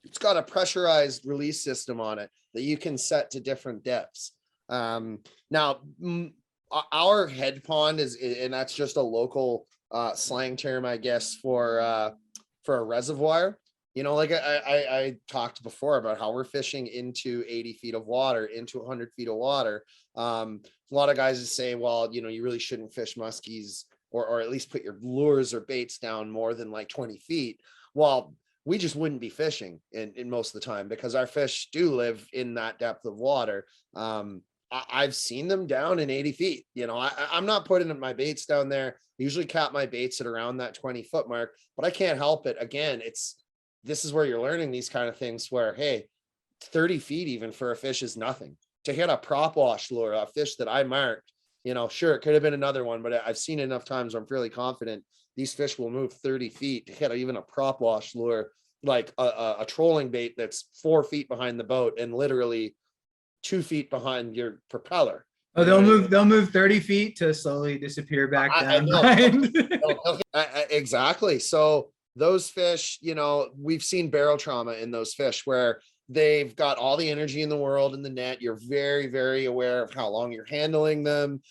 It's got a pressurized release system on it that you can set to different depths. Now, our head pond and that's just a local slang term, I guess, for a reservoir. Like I talked before about how we're fishing into 80 feet of water, into 100 feet of water. A lot of guys say, well, you really shouldn't fish muskies or at least put your lures or baits down more than like 20 feet. Well, we just wouldn't be fishing in most of the time because our fish do live in that depth of water. I've seen them down in 80 feet. I'm not putting my baits down there. I usually cap my baits at around that 20-foot mark, but I can't help it. Again, this is where you're learning these kind of things where, hey, 30 feet even for a fish is nothing. To hit a prop wash lure, a fish that I marked, sure, it could have been another one, but I've seen it enough times where I'm fairly confident these fish will move 30 feet to hit even a prop wash lure, like a trolling bait that's 4 feet behind the boat and literally 2 feet behind your propeller. Oh, they'll move 30 feet to slowly disappear back down. Exactly. So those fish, we've seen barrel trauma in those fish where they've got all the energy in the world in the net. You're very, very aware of how long you're handling them.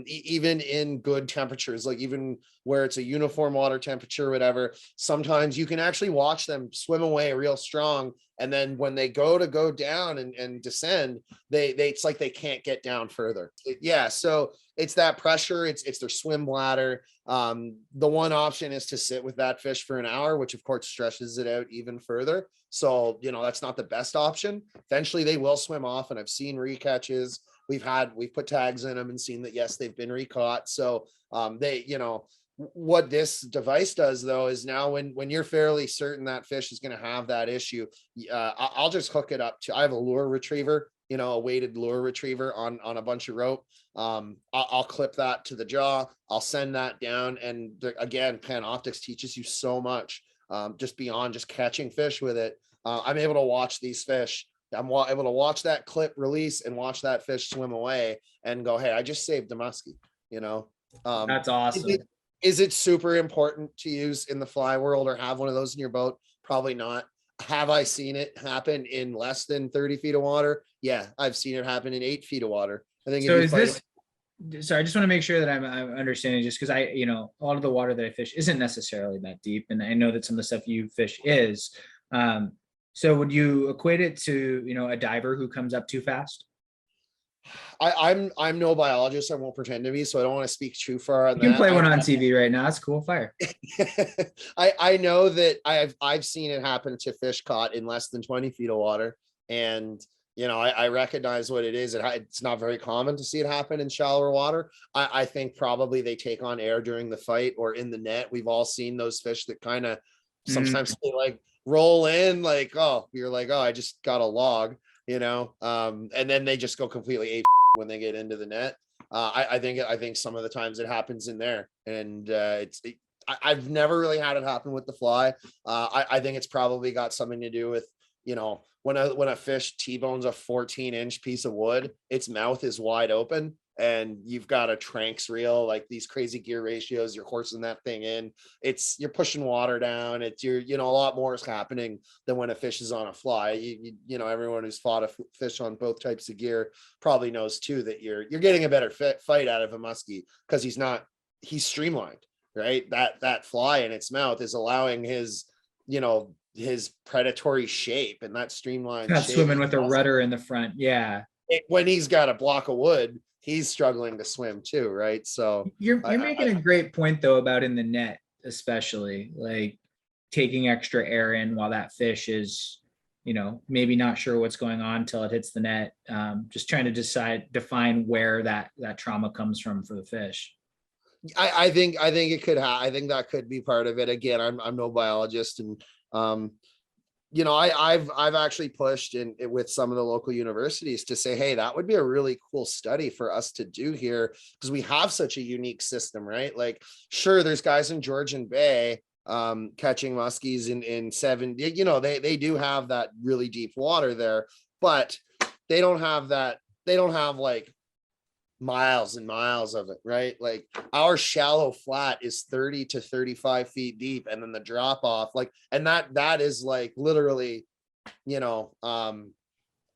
Even in good temperatures, like even where it's a uniform water temperature, or whatever, sometimes you can actually watch them swim away real strong. And then when they go down and descend, it's like they can't get down further. Yeah. So it's that pressure. It's their swim bladder. The one option is to sit with that fish for an hour, which of course stretches it out even further. So, that's not the best option. Eventually they will swim off, and I've seen recatches. We've put tags in them and seen that, yes, they've been recaught. So what this device does though is now when you're fairly certain that fish is going to have that issue, I'll just hook it up to, I have a lure retriever, a weighted lure retriever on a bunch of rope. I'll clip that to the jaw. I'll send that down. And again, Panoptics teaches you so much, just beyond just catching fish with it. I'm able to watch these fish. I'm able to watch that clip release and watch that fish swim away and go, hey, I just saved a muskie, That's awesome. Is it super important to use in the fly world or have one of those in your boat? Probably not. Have I seen it happen in less than 30 feet of water? Yeah, I've seen it happen in 8 feet of water. I think. So I just want to make sure that I'm understanding, just because a lot of the water that I fish isn't necessarily that deep. And I know that some of the stuff you fish is. So would you equate it to, a diver who comes up too fast? I'm no biologist. I won't pretend to be, so I don't want to speak too far on that. You can play one on on TV right now. It's cool. Fire. I know that I've seen it happen to fish caught in less than 20 feet of water. And, I recognize what it is. It's not very common to see it happen in shallower water. I think probably they take on air during the fight or in the net. We've all seen those fish that kind of sometimes they like roll in like, oh, you're like, oh, I just got a log, and then they just go completely ape when they get into the net. I think some of the times it happens in there, and I've never really had it happen with the fly. I think it's probably got something to do with, when a fish T-bones a 14-inch piece of wood, its mouth is wide open, and you've got a tranks reel, like these crazy gear ratios, you're horsing that thing in, you're pushing water down, a lot more is happening than when a fish is on a fly. Everyone who's fought a fish on both types of gear probably knows too that you're getting a better fight out of a muskie because he's streamlined, right? That fly in its mouth is allowing his predatory shape, and that streamlined Not shape, swimming with a rudder in the front. Yeah. when he's got a block of wood, he's struggling to swim too, right? So You're making a great point though about in the net, especially like taking extra air in while that fish is, maybe not sure what's going on until it hits the net. Just trying to define where that trauma comes from for the fish. I think I think that could be part of it. Again, I'm no biologist, and I've actually pushed with some of the local universities to say, hey, that would be a really cool study for us to do here, because we have such a unique system, right? Like, sure, there's guys in Georgian Bay catching muskies in 7, they do have that really deep water there, but they don't have like miles and miles of it, right? Like, our shallow flat is 30 to 35 feet deep, and then the drop off, like, and that is like literally, I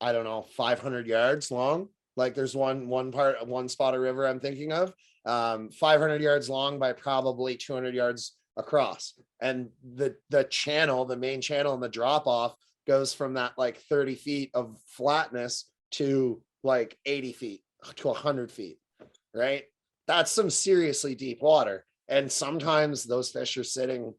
don't know, 500 yards long. Like, there's one spot of river I'm thinking of, 500 yards long by probably 200 yards across, and the main channel and the drop off goes from that like 30 feet of flatness to like 80 feet to 100 feet, right? That's some seriously deep water, and sometimes those fish are sitting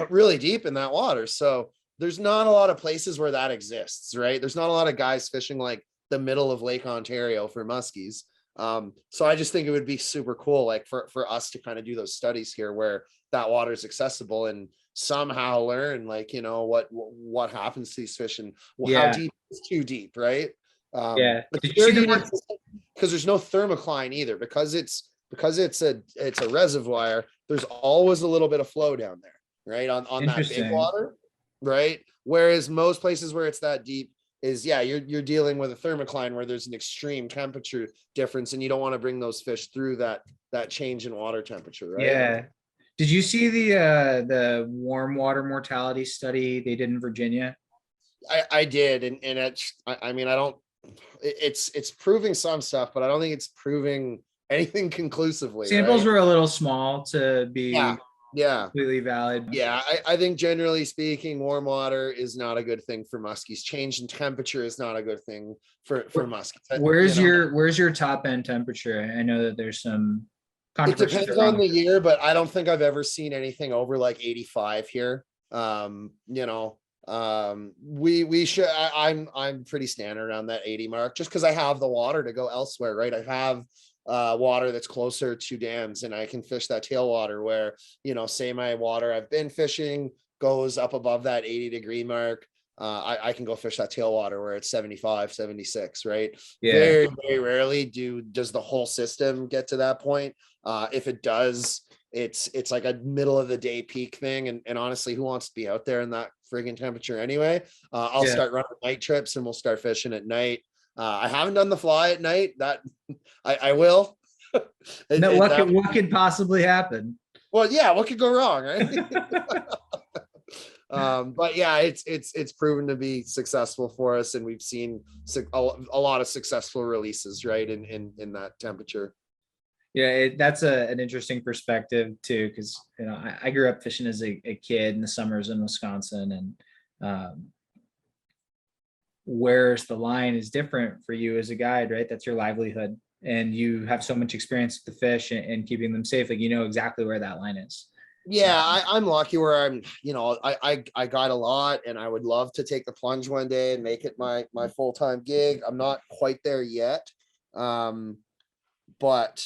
really deep in that water. So there's not a lot of places where that exists, right? There's not a lot of guys fishing like the middle of Lake Ontario for muskies. So I just think it would be super cool, like for us to kind of do those studies here where that water is accessible, and somehow learn, like, what happens to these fish, and how deep is too deep, right? Yeah. Because there's no thermocline either, because it's a reservoir, there's always a little bit of flow down there, right? On that big water, right? Whereas most places where it's that deep is, you're dealing with a thermocline where there's an extreme temperature difference, and you don't want to bring those fish through that change in water temperature, right? Yeah. Did you see the warm water mortality study they did in Virginia? I did, and it's proving some stuff, but I don't think it's proving anything conclusively. Samples were a little small to be completely valid. Yeah, I think generally speaking, warm water is not a good thing for muskies. Change in temperature is not a good thing for muskies. Where's your top end temperature? I know that there's some it depends on the year, but I don't think I've ever seen anything over like 85 here. I'm pretty standard around that 80 mark, just because I have the water to go elsewhere, right? I have water that's closer to dams, and I can fish that tailwater where, say my water I've been fishing goes up above that 80-degree mark. I can go fish that tailwater where it's 75, 76, right? Yeah. Very, very rarely does the whole system get to that point. If it does, it's like a middle of the day peak thing. And honestly, who wants to be out there in that friggin' temperature anyway? I'll start running night trips, and we'll start fishing at night. I haven't done the fly at night. That I will. What could possibly happen? Well, yeah, what could go wrong, right? But yeah, it's proven to be successful for us, and we've seen a lot of successful releases, right, in that temperature. Yeah, that's an interesting perspective too, because I grew up fishing as a kid in the summers in Wisconsin, and where's the line is different for you as a guide, right? That's your livelihood, and you have so much experience with the fish and keeping them safe. Like, exactly where that line is. Yeah, I'm lucky where I'm, I got a lot, and I would love to take the plunge one day and make it my full-time gig. I'm not quite there yet. But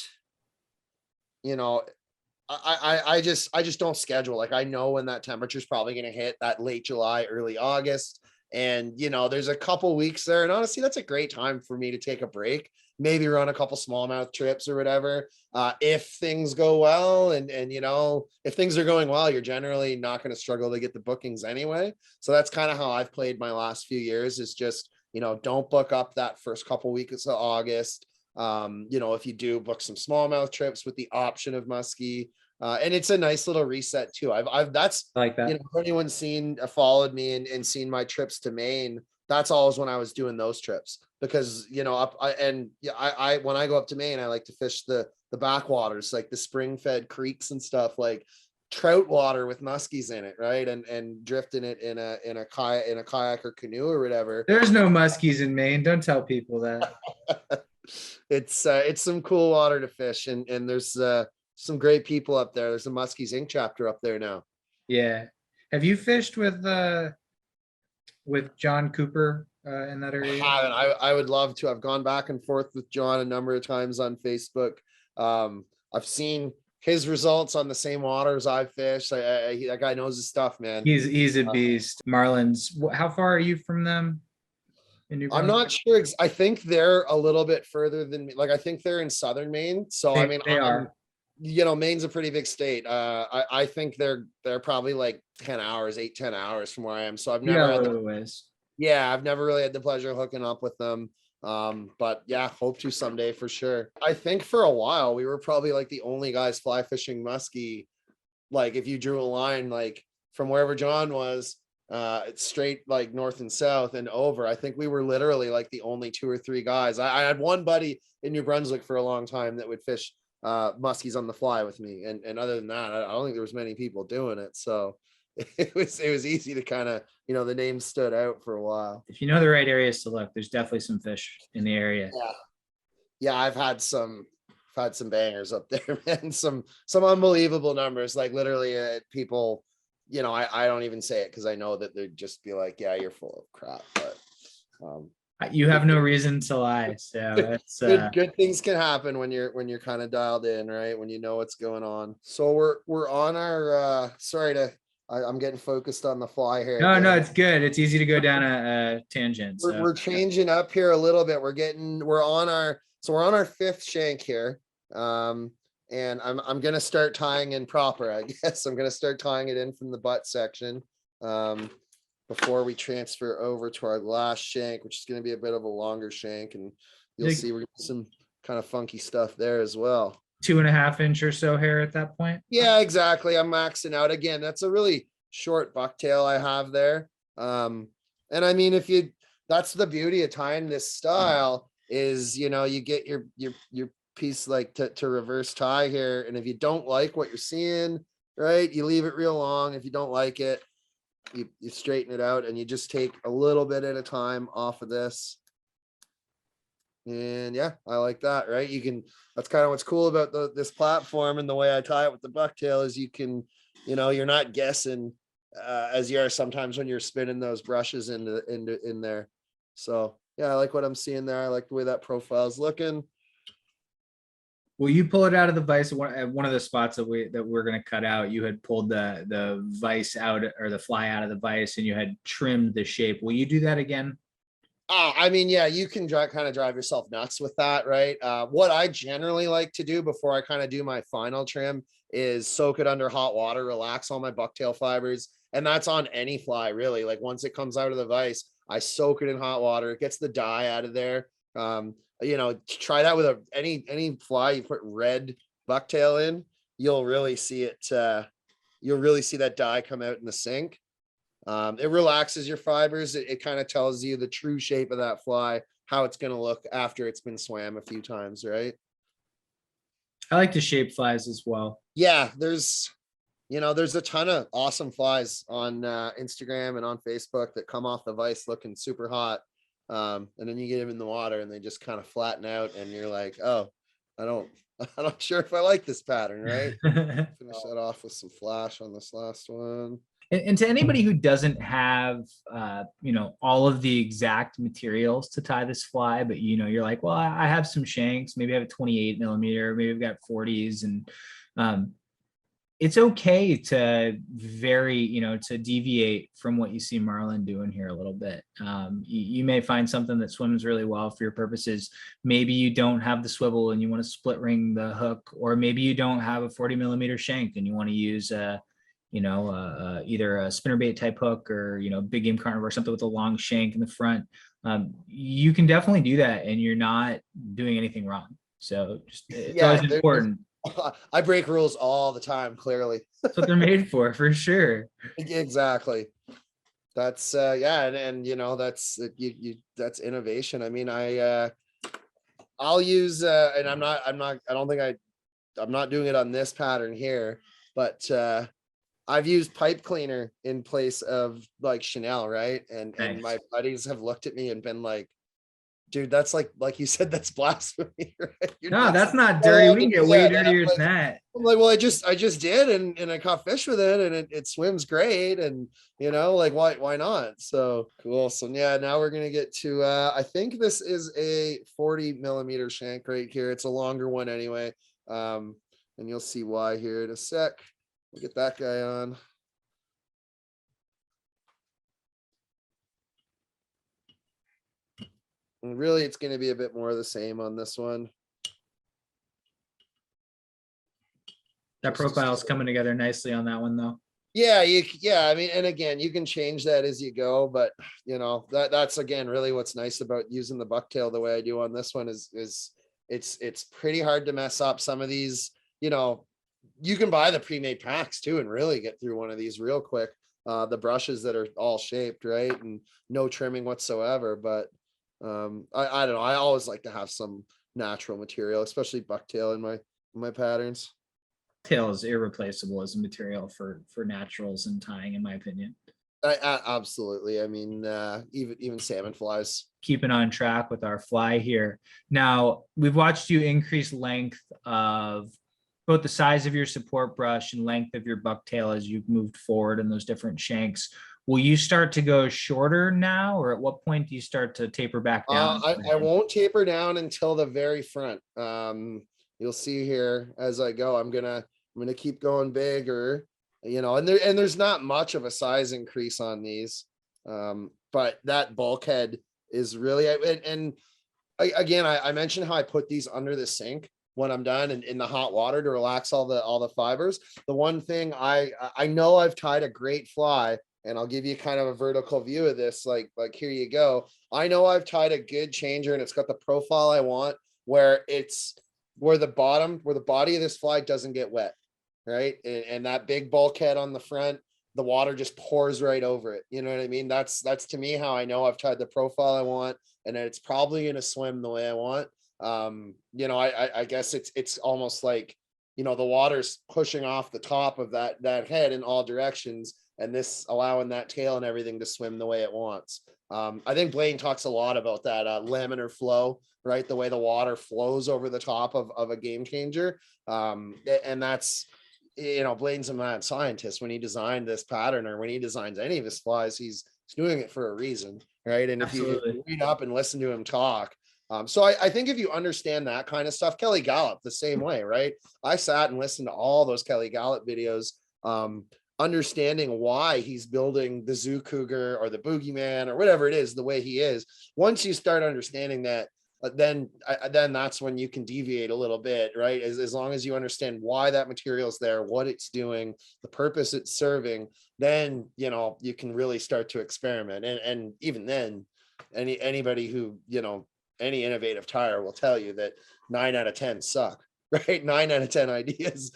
I just don't schedule. Like, I know when that temperature is probably going to hit, that late July, early August. And, there's a couple weeks there, and honestly, that's a great time for me to take a break, maybe run a couple smallmouth trips or whatever. If things go well, and if things are going well, you're generally not going to struggle to get the bookings anyway. So that's kind of how I've played my last few years, is just, don't book up that first couple weeks of August. If you do book some smallmouth trips with the option of muskie, and it's a nice little reset too. That's, I like that. if anyone's followed me and seen my trips to Maine, that's always when I was doing those trips, because, when I go up to Maine, I like to fish the backwaters, like the spring fed creeks and stuff, like trout water with muskies in it, right? And drifting it in a kayak or canoe or whatever. There's no muskies in Maine. Don't tell people that. It's some cool water to fish, and there's some great people up there. There's a Muskies Inc. chapter up there now. Yeah. Have you fished with John Cooper in that area? I would love to. I've gone back and forth with John a number of times on Facebook. I've seen his results on the same waters I've fished. That guy knows his stuff, man. He's a beast. Marlon's. How far are you from them? I'm not sure. I think they're a little bit further than me. Like, I think they're in southern Maine. So they are. Maine's a pretty big state. I think they're probably like 10 hours from where I am. So I've never I've never really had the pleasure of hooking up with them. But yeah, hope to someday for sure. I think for a while we were probably like the only guys fly fishing muskie. Like, if you drew a line like from wherever John was, it's straight like north and south and over. I think we were literally like the only 2 or 3 guys. I had one buddy in New Brunswick for a long time that would fish muskies on the fly with me, and other than that, I don't think there was many people doing it. So it was easy to kind of, the name stood out for a while. If you know the right areas to look, there's definitely some fish in the area. Yeah, I've had some bangers up there, man. Some unbelievable numbers. Like, literally, people, I don't even say it because I know that they'd just be like, yeah, you're full of crap. But you have no reason to lie. So it's good things can happen when you're kind of dialed in, right? When you know what's going on. So we're on our I'm getting focused on the fly here. No, it's good. It's easy to go down a tangent. So. We're changing up here a little bit. We're on our 5th shank here. And I'm gonna start tying in proper, I guess. I'm gonna start tying it in from the butt section before we transfer over to our last shank, which is gonna be a bit of a longer shank, and you'll see we're getting some kind of funky stuff there as well. 2.5 inch or so hair at that point. Yeah, exactly. I'm maxing out again. That's a really short bucktail I have there. And I mean, that's the beauty of tying this style is, you get your piece like to reverse tie here, and if you don't like what you're seeing, right, you leave it real long. If you don't like it, you straighten it out, and you just take a little bit at a time off of this. And yeah, I like that, right? That's kind of what's cool about this platform, and the way I tie it with the bucktail is you can, you're not guessing as you are sometimes when you're spinning those brushes in there. So yeah, I like what I'm seeing there. I like the way that profile is looking. Will you pull it out of the vise? At one of the spots that we're going to cut out, you had pulled the vise out, or the fly out of the vise, and you had trimmed the shape. Will you do that again? I mean, yeah, you can kind of drive yourself nuts with that, right? What I generally like to do before I kind of do my final trim is soak it under hot water, relax all my bucktail fibers. And that's on any fly, really. Like, once it comes out of the vise, I soak it in hot water. It gets the dye out of there. Try that with any fly you put red bucktail in, you'll really see it. You'll really see that dye come out in the sink. It relaxes your fibers. It kind of tells you the true shape of that fly, how it's going to look after it's been swam a few times, right? I like to shape flies as well. Yeah, there's a ton of awesome flies on Instagram and on Facebook that come off the vise looking super hot. And then you get them in the water and they just kind of flatten out, and you're like, oh, I'm not sure if I like this pattern, right? Finish that off with some flash on this last one. And to anybody who doesn't have, all of the exact materials to tie this fly, but, you're like, well, I have some shanks, maybe I have a 28 millimeter, maybe I've got 40s, and it's okay to vary, to deviate from what you see Marlon doing here a little bit. You may find something that swims really well for your purposes. Maybe you don't have the swivel and you want to split ring the hook, or maybe you don't have a 40 millimeter shank and you want to use a either a spinnerbait type hook or, big game carnivore or something with a long shank in the front, you can definitely do that and you're not doing anything wrong. So it's always Yeah, important. I break rules all the time, clearly. That's what they're made for sure. Exactly. That's yeah, and that's that's innovation. I mean, I'll use and I'm not doing it on this pattern here, but I've used pipe cleaner in place of like Chanel, right? And Nice. my buddies have looked at me and been like, dude, that's like you said, that's blasphemy, right? No, that's not dirty. We can get way dirtier than that. I'm like, well, I just did, and I caught fish with it, and it swims great, and like why not? So cool. So yeah, now we're gonna get to I think this is a 40 millimeter shank right here. It's a longer one anyway. And you'll see why here in a sec. We'll get that guy on. And really, it's going to be a bit more of the same on this one. That profile is coming together nicely on that one, though. Yeah, I mean, and again, you can change that as you go, but that's again really what's nice about using the bucktail the way I do on this one is it's pretty hard to mess up some of these. You can buy the pre-made packs too and really get through one of these real quick. The brushes that are all shaped, right, and no trimming whatsoever, but I don't know, I always like to have some natural material, especially bucktail in my patterns. Tail is irreplaceable as a material for naturals and tying, in my opinion. Absolutely. I mean, even salmon flies. Keeping on track with our fly here. Now, we've watched you increase length of both the size of your support brush and length of your bucktail as you've moved forward in those different shanks. Will you start to go shorter now, or at what point do you start to taper back down? I won't taper down until the very front. You'll see here as I go, I'm gonna keep going bigger, and there's not much of a size increase on these, but that bulkhead is really, and again, I mentioned how I put these under the sink when I'm done in the hot water to relax all the fibers. The one thing I know I've tied a great fly, and I'll give you kind of a vertical view of this, like here you go. I know I've tied a good changer and it's got the profile I want, where the body of this fly doesn't get wet, right? And that big bulkhead on the front, the water just pours right over it. You know what I mean? That's to me how I know I've tied the profile I want, and it's probably going to swim the way I want. I guess it's almost like, the water's pushing off the top of that head in all directions, and this allowing that tail and everything to swim the way it wants. I think Blane talks a lot about that laminar flow, right? The way the water flows over the top of a game changer. And that's, Blane's a mad scientist. When he designed this pattern, or when he designs any of his flies, he's doing it for a reason, right? And if you read up and listen to him talk, so I think if you understand that kind of stuff, Kelly Gallup the same way, right? I sat and listened to all those Kelly Gallup videos, understanding why he's building the zoo cougar or the boogeyman or whatever it is the way he is. Once you start understanding that, then that's when you can deviate a little bit, right? As long as you understand why that material is there, what it's doing, the purpose it's serving, then you can really start to experiment. And even then, anybody who any innovative tire will tell you that 9 out of 10 suck, right? 9 out of 10 ideas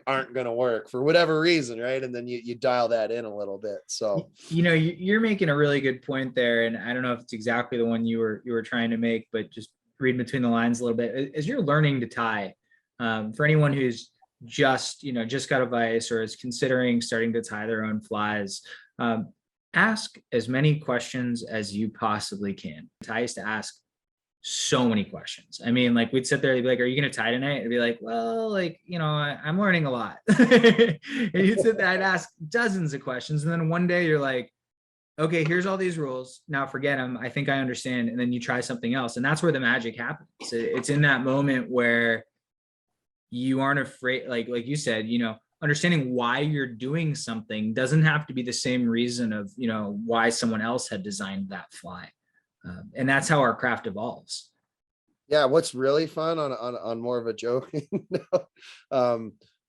aren't going to work for whatever reason, right? And then you dial that in a little bit. So you're making a really good point there, and I don't know if it's exactly the one you were trying to make, but just reading between the lines a little bit as you're learning to tie. For anyone who's just got a vise or is considering starting to tie their own flies, ask as many questions as you possibly can. I used to ask so many questions. I mean, we'd sit there, they'd be like, "Are you going to tie tonight?" I'd be like, "Well, I'm learning a lot." And you'd sit there, I'd ask dozens of questions. And then one day you're like, "Okay, here's all these rules. Now forget them. I think I understand." And then you try something else. And that's where the magic happens. It's in that moment where you aren't afraid, like you said, understanding why you're doing something doesn't have to be the same reason of, why someone else had designed that fly. And that's how our craft evolves. Yeah, what's really fun on more of a joking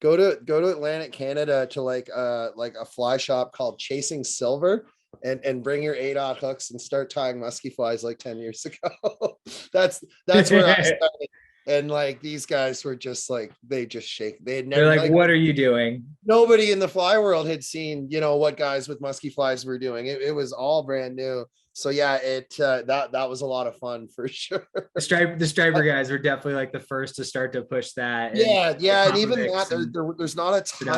go to Atlantic Canada to like a fly shop called Chasing Silver, and bring your 8/0 hooks and start tying musky flies like 10 years ago. that's where I started. And like these guys were just like, they just shake. They had They're never, like, what are you doing? nobody in the fly world had seen, what guys with musky flies were doing. It was all brand new. So yeah, that was a lot of fun for sure. The striper guys were definitely like the first to start to push that. Yeah, and even that there's not a ton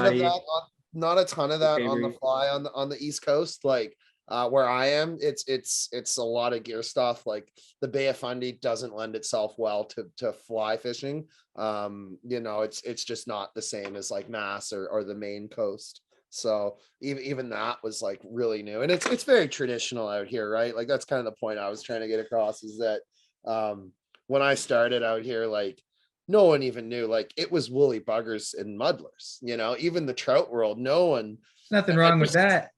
of that on the Avery. fly on the East Coast. Like where I am, it's a lot of gear stuff. Like the Bay of Fundy doesn't lend itself well to fly fishing. It's just not the same as like Mass or the Maine coast. So even that was like really new, and it's very traditional out here, right? Like that's kind of the point I was trying to get across, is that when I started out here, like no one even knew, like it was woolly buggers and muddlers, even the trout world, no one. Nothing wrong with that.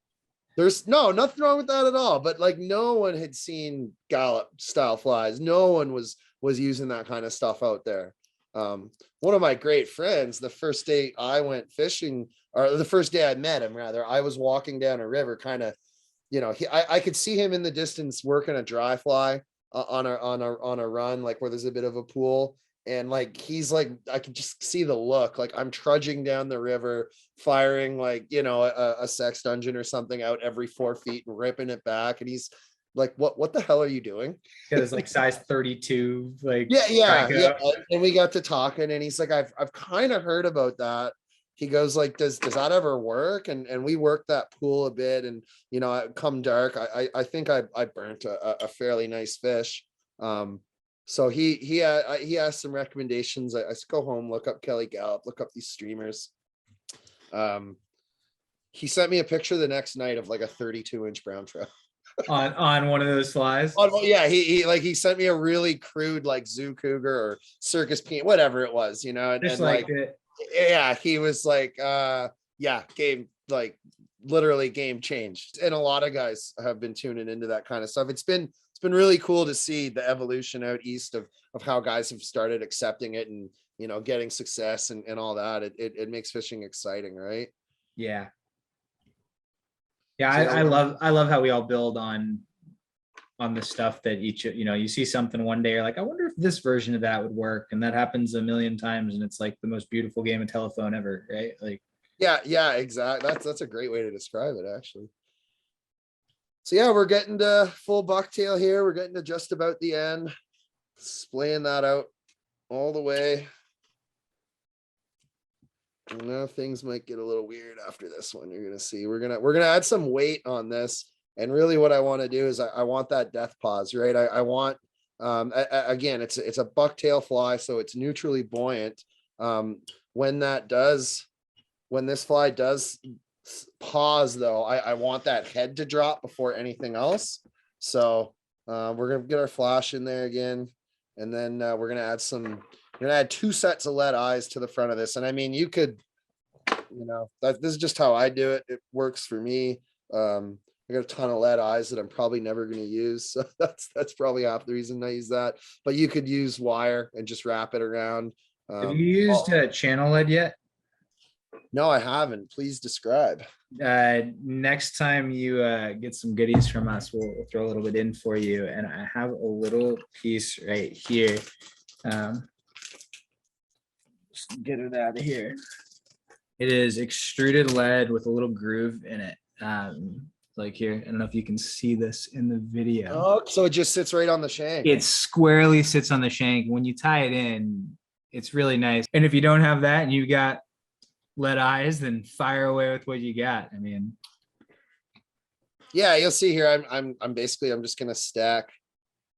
There's nothing wrong with that at all, but like no one had seen gallop style flies. No one was using that kind of stuff out there. One of my great friends, the first day I went fishing, or the first day I met him rather, I was walking down a river, kind of, I could see him in the distance working a dry fly on a run, like where there's a bit of a pool. And like, he's like, I could just see the look, like I'm trudging down the river, firing like, a sex dungeon or something out every 4 feet and ripping it back. And he's like, what the hell are you doing? Because like size 32, like yeah. And we got to talking, and he's like, I've kind of heard about that. He goes like, does that ever work? And we worked that pool a bit, and come dark, I think I burnt a fairly nice fish. So he asked some recommendations. I go home, look up Kelly Gallup, look up these streamers. He sent me a picture the next night of like a 32-inch brown trout on one of those flies. Oh yeah, he sent me a really crude like zoo cougar or circus peanut, whatever it was, Just like it. Yeah, he was like, game, like literally game changed. And a lot of guys have been tuning into that kind of stuff. It's been really cool to see the evolution out east of how guys have started accepting it and getting success and all that. It makes fishing exciting, right? Yeah. I love how we all build on the stuff that each, you see something one day, you're like, I wonder if this version of that would work. And that happens a million times. And it's like the most beautiful game of telephone ever. Right. Like, yeah, exactly. That's a great way to describe it, actually. So yeah, we're getting to full bucktail here. We're getting to just about the end, splaying that out all the way. And now things might get a little weird after this one. You're gonna see. We're gonna add some weight on this. And really what I want to do is I want that death pause, right? I want again, it's a bucktail fly, so it's neutrally buoyant. When this fly does pause though, I want that head to drop before anything else. So we're gonna get our flash in there again, and then we're gonna add 2 sets of lead eyes to the front of this. And I mean, you could, this is just how I do it. It works for me. I got a ton of lead eyes that I'm probably never going to use. So that's probably half the reason I use that. But you could use wire and just wrap it around. Have you used channel lead yet? No, I haven't. Please describe. Next time you get some goodies from us, we'll throw a little bit in for you. And I have a little piece right here. Just get it out of here. It is extruded lead with a little groove in it. Like here, I don't know if you can see this in the video. Oh, so it just sits right on the shank. It squarely sits on the shank. When you tie it in, it's really nice. And if you don't have that and you got lead eyes, then fire away with what you got. I mean, yeah, you'll see here. I'm just gonna stack.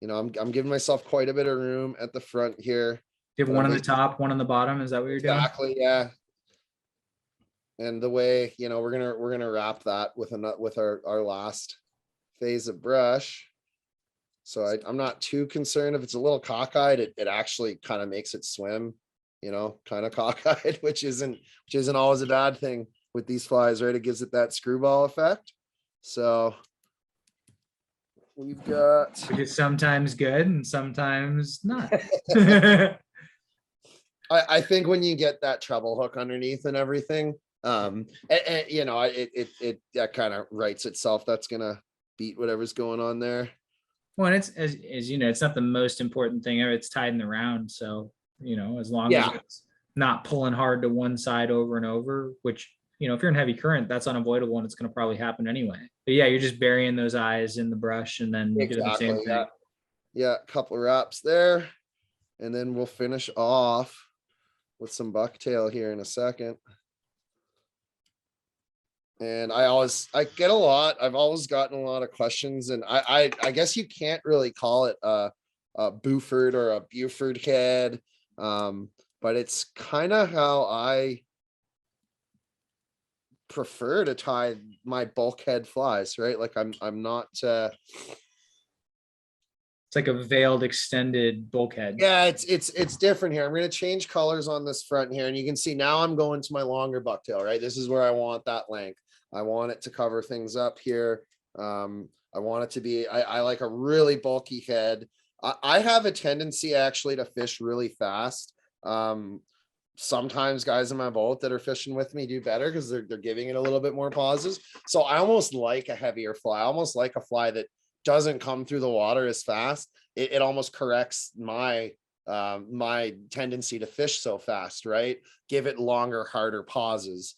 I'm giving myself quite a bit of room at the front here. You have one on the top, one on the bottom. Is that what you're doing? Exactly. Yeah. And the way, we're gonna wrap that with our last phase of brush. So I'm not too concerned if it's a little cockeyed. It actually kind of makes it swim, kind of cockeyed, which isn't always a bad thing with these flies, right? It gives it that screwball effect. So we've got, which is sometimes good and sometimes not. I think when you get that treble hook underneath and everything, you know, it that kind of writes itself. That's gonna beat whatever's going on there. Well, and it's as you know, it's not the most important thing ever. It's tied in the round. So, you know, as long as Yeah, it's not pulling hard to one side over and over, which, you know, if you're in heavy current, that's unavoidable and it's going to probably happen anyway. But yeah, you're just burying those eyes in the brush and then you do the same exactly. thing. Yeah, yeah, a couple of wraps there, and then we'll finish off with some bucktail here in a second. And I get a lot. I've always gotten a lot of questions, and I guess you can't really call it a Buford or a Buford head, but it's kind of how I prefer to tie my bulkhead flies, right? Like I'm not It's like a veiled extended bulkhead. yeah, it's different here. I'm going to change colors on this front here, and you can see now I'm going to my longer bucktail, right? This is where I want that length. I want it to cover things up here. I want it to be, I like a really bulky head. I have a tendency actually to fish really fast. Sometimes guys in my boat that are fishing with me do better because they're giving it a little bit more pauses. So I almost like a heavier fly. I almost like a fly that doesn't come through the water as fast. It almost corrects my my tendency to fish so fast, right? Give it longer, harder pauses.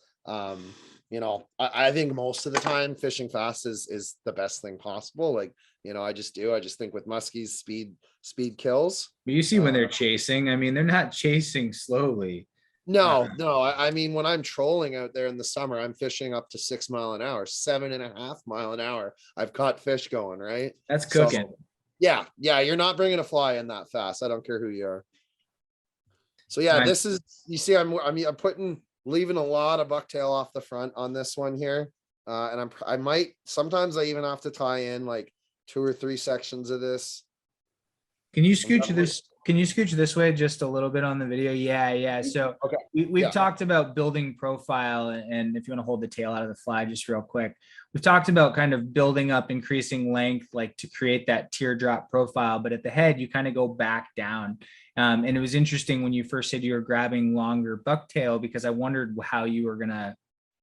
You know, I think most of the time fishing fast is the best thing possible. Like, you know, I just think with muskies, speed kills. But you see when they're chasing, I mean, they're not chasing slowly. No, I mean, when I'm trolling out there in the summer, I'm fishing up to 6 mile an hour, 7.5 mile an hour. I've caught fish going, right? That's cooking. So, yeah, you're not bringing a fly in that fast. I don't care who you are. So yeah, this is, you see, I'm leaving a lot of bucktail off the front on this one here. And I might, sometimes I even have to tie in like 2 or 3 sections of this. Can you scooch this? Can you scooch this way just a little bit on the video? Yeah. So Okay. we've talked about building profile, and if you want to hold the tail out of the fly just real quick, we've talked about kind of building up, increasing length, like to create that teardrop profile. But at the head, you kind of go back down. And it was interesting when you first said you were grabbing longer bucktail, because I wondered how you were going to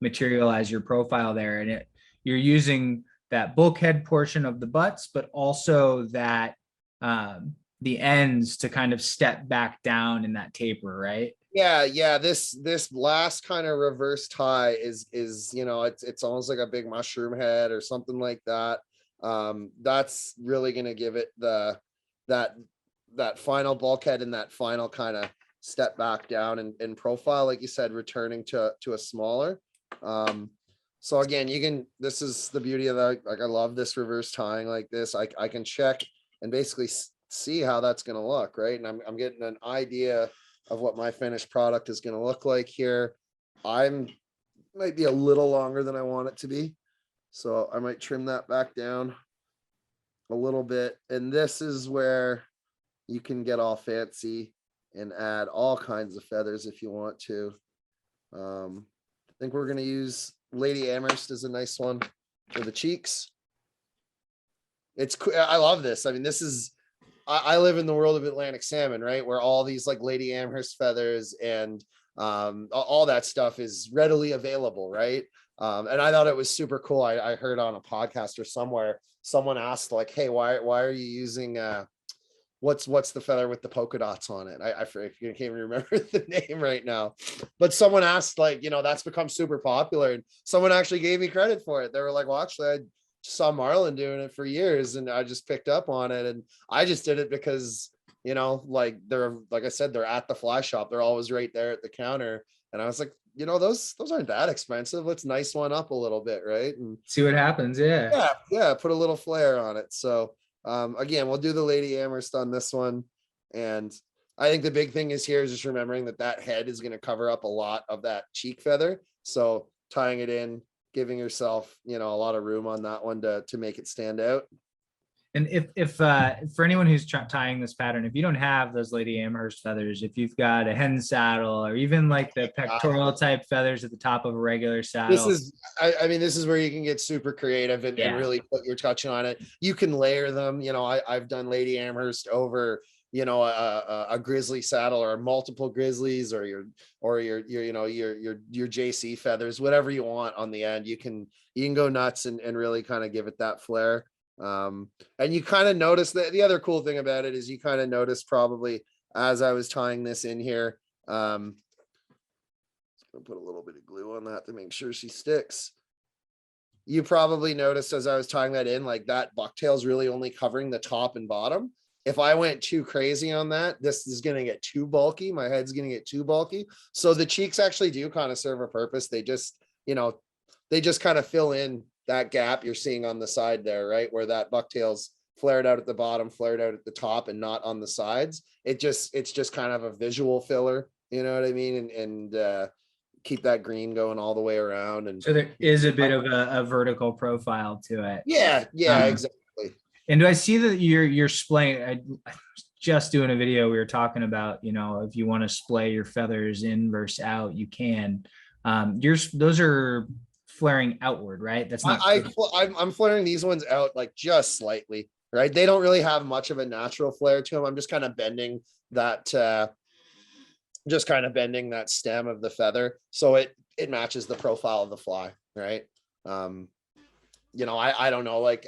materialize your profile there. And you're using that bulkhead portion of the butts, but also that the ends to kind of step back down in that taper, right? Yeah. This last kind of reverse tie is you know, it's almost like a big mushroom head or something like that. That's really gonna give it that final bulkhead and that final kind of step back down in profile, like you said, returning to a smaller. So again, you can, this is the beauty of that. Like, I love this reverse tying like this. I can check and basically see how that's going to look, right? And I'm getting an idea of what my finished product is going to look like here. Might be a little longer than I want it to be, so I might trim that back down a little bit. And this is where you can get all fancy and add all kinds of feathers if you want to. I think we're going to use Lady Amherst as a nice one for the cheeks. It's cool. I love this. I mean, this is, I live in the world of Atlantic salmon, right? Where all these like Lady Amherst feathers and all that stuff is readily available, right? And I thought it was super cool. I heard on a podcast or somewhere, someone asked like, hey, why are you using what's the feather with the polka dots on it? I can't even remember the name right now, but someone asked, like, you know, that's become super popular, and someone actually gave me credit for it. They were like, well, actually, I saw Marlon doing it for years and I just picked up on it, and I just did it because, you know, like I said, they're at the fly shop. They're always right there at the counter. And I was like, you know, those aren't that expensive. Let's nice one up a little bit, right? And see what happens. Yeah. Put a little flair on it. So again, we'll do the Lady Amherst on this one. And I think the big thing is here is just remembering that head is going to cover up a lot of that cheek feather. So tying it in, giving yourself, you know, a lot of room on that one to make it stand out. And if for anyone who's tying this pattern, if you don't have those Lady Amherst feathers, if you've got a hen saddle or even like the pectoral type feathers at the top of a regular saddle, I mean, this is where you can get super creative and really put your touch on it. You can layer them. You know, I've done Lady Amherst over a grizzly saddle or multiple grizzlies or your JC feathers, whatever you want on the end. You can go nuts and really kind of give it that flair. And you kind of notice that the other cool thing about it is you kind of notice probably as I was tying this in here, I'll put a little bit of glue on that to make sure she sticks. You probably noticed as I was tying that in, like that bucktail's really only covering the top and bottom. If I went too crazy on that, this is going to get too bulky. My head's going to get too bulky. So the cheeks actually do kind of serve a purpose. They just, they just kind of fill in that gap you're seeing on the side there, right? Where that bucktail's flared out at the bottom, flared out at the top, and not on the sides. It's just kind of a visual filler, you know what I mean? And keep that green going all the way around. And so there is a bit of a vertical profile to it. Yeah, exactly. And do I see that you're splaying? I was just doing a video. We were talking about, if you want to splay your feathers in versus out, you can. Those are flaring outward, right? That's not. I'm flaring these ones out like just slightly, right? They don't really have much of a natural flare to them. I'm just kind of bending that. Stem of the feather so it matches the profile of the fly, right? I don't know, like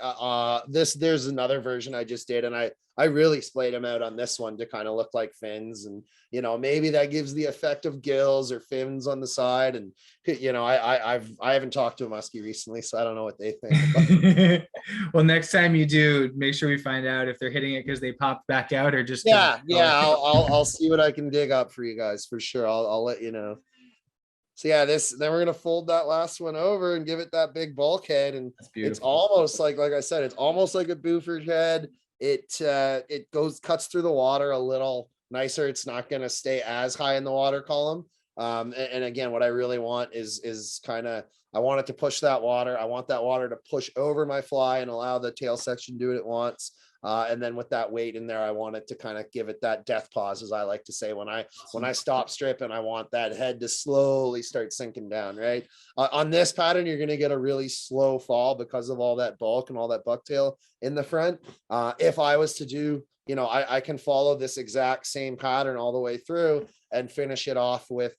there's another version I just did, and I really splayed them out on this one to kind of look like fins, and maybe that gives the effect of gills or fins on the side. And I haven't talked to a muskie recently, so I don't know what they think. Well, next time you do, make sure we find out if they're hitting it because they popped back out or just I'll see what I can dig up for you guys for sure. I'll let you know. So yeah, then we're gonna fold that last one over and give it that big bulkhead, and it's almost like I said, it's almost like a Buford head. It cuts through the water a little nicer. It's not gonna stay as high in the water column. And again, what I really want is kind of, I want it to push that water. I want that water to push over my fly and allow the tail section to do what it wants. And then with that weight in there, I want it to kind of give it that death pause, as I like to say. When I stop stripping, I want that head to slowly start sinking down, right? On this pattern, you're going to get a really slow fall because of all that bulk and all that bucktail in the front. If I was to do, I can follow this exact same pattern all the way through and finish it off with,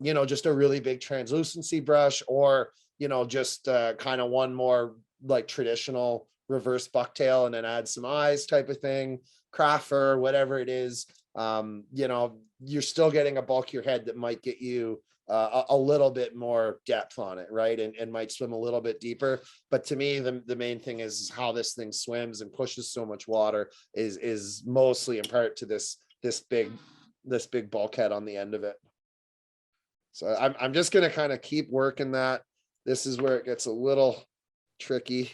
just a really big translucency brush, or, just kind of one more like traditional reverse bucktail and then add some eyes type of thing, craft fur, whatever it is. You're still getting a bulkier head that might get you a little bit more depth on it, right? And might swim a little bit deeper. But to me, the main thing is how this thing swims and pushes so much water is mostly in part to this big bulkhead on the end of it. So I'm just gonna kind of keep working that. This is where it gets a little tricky.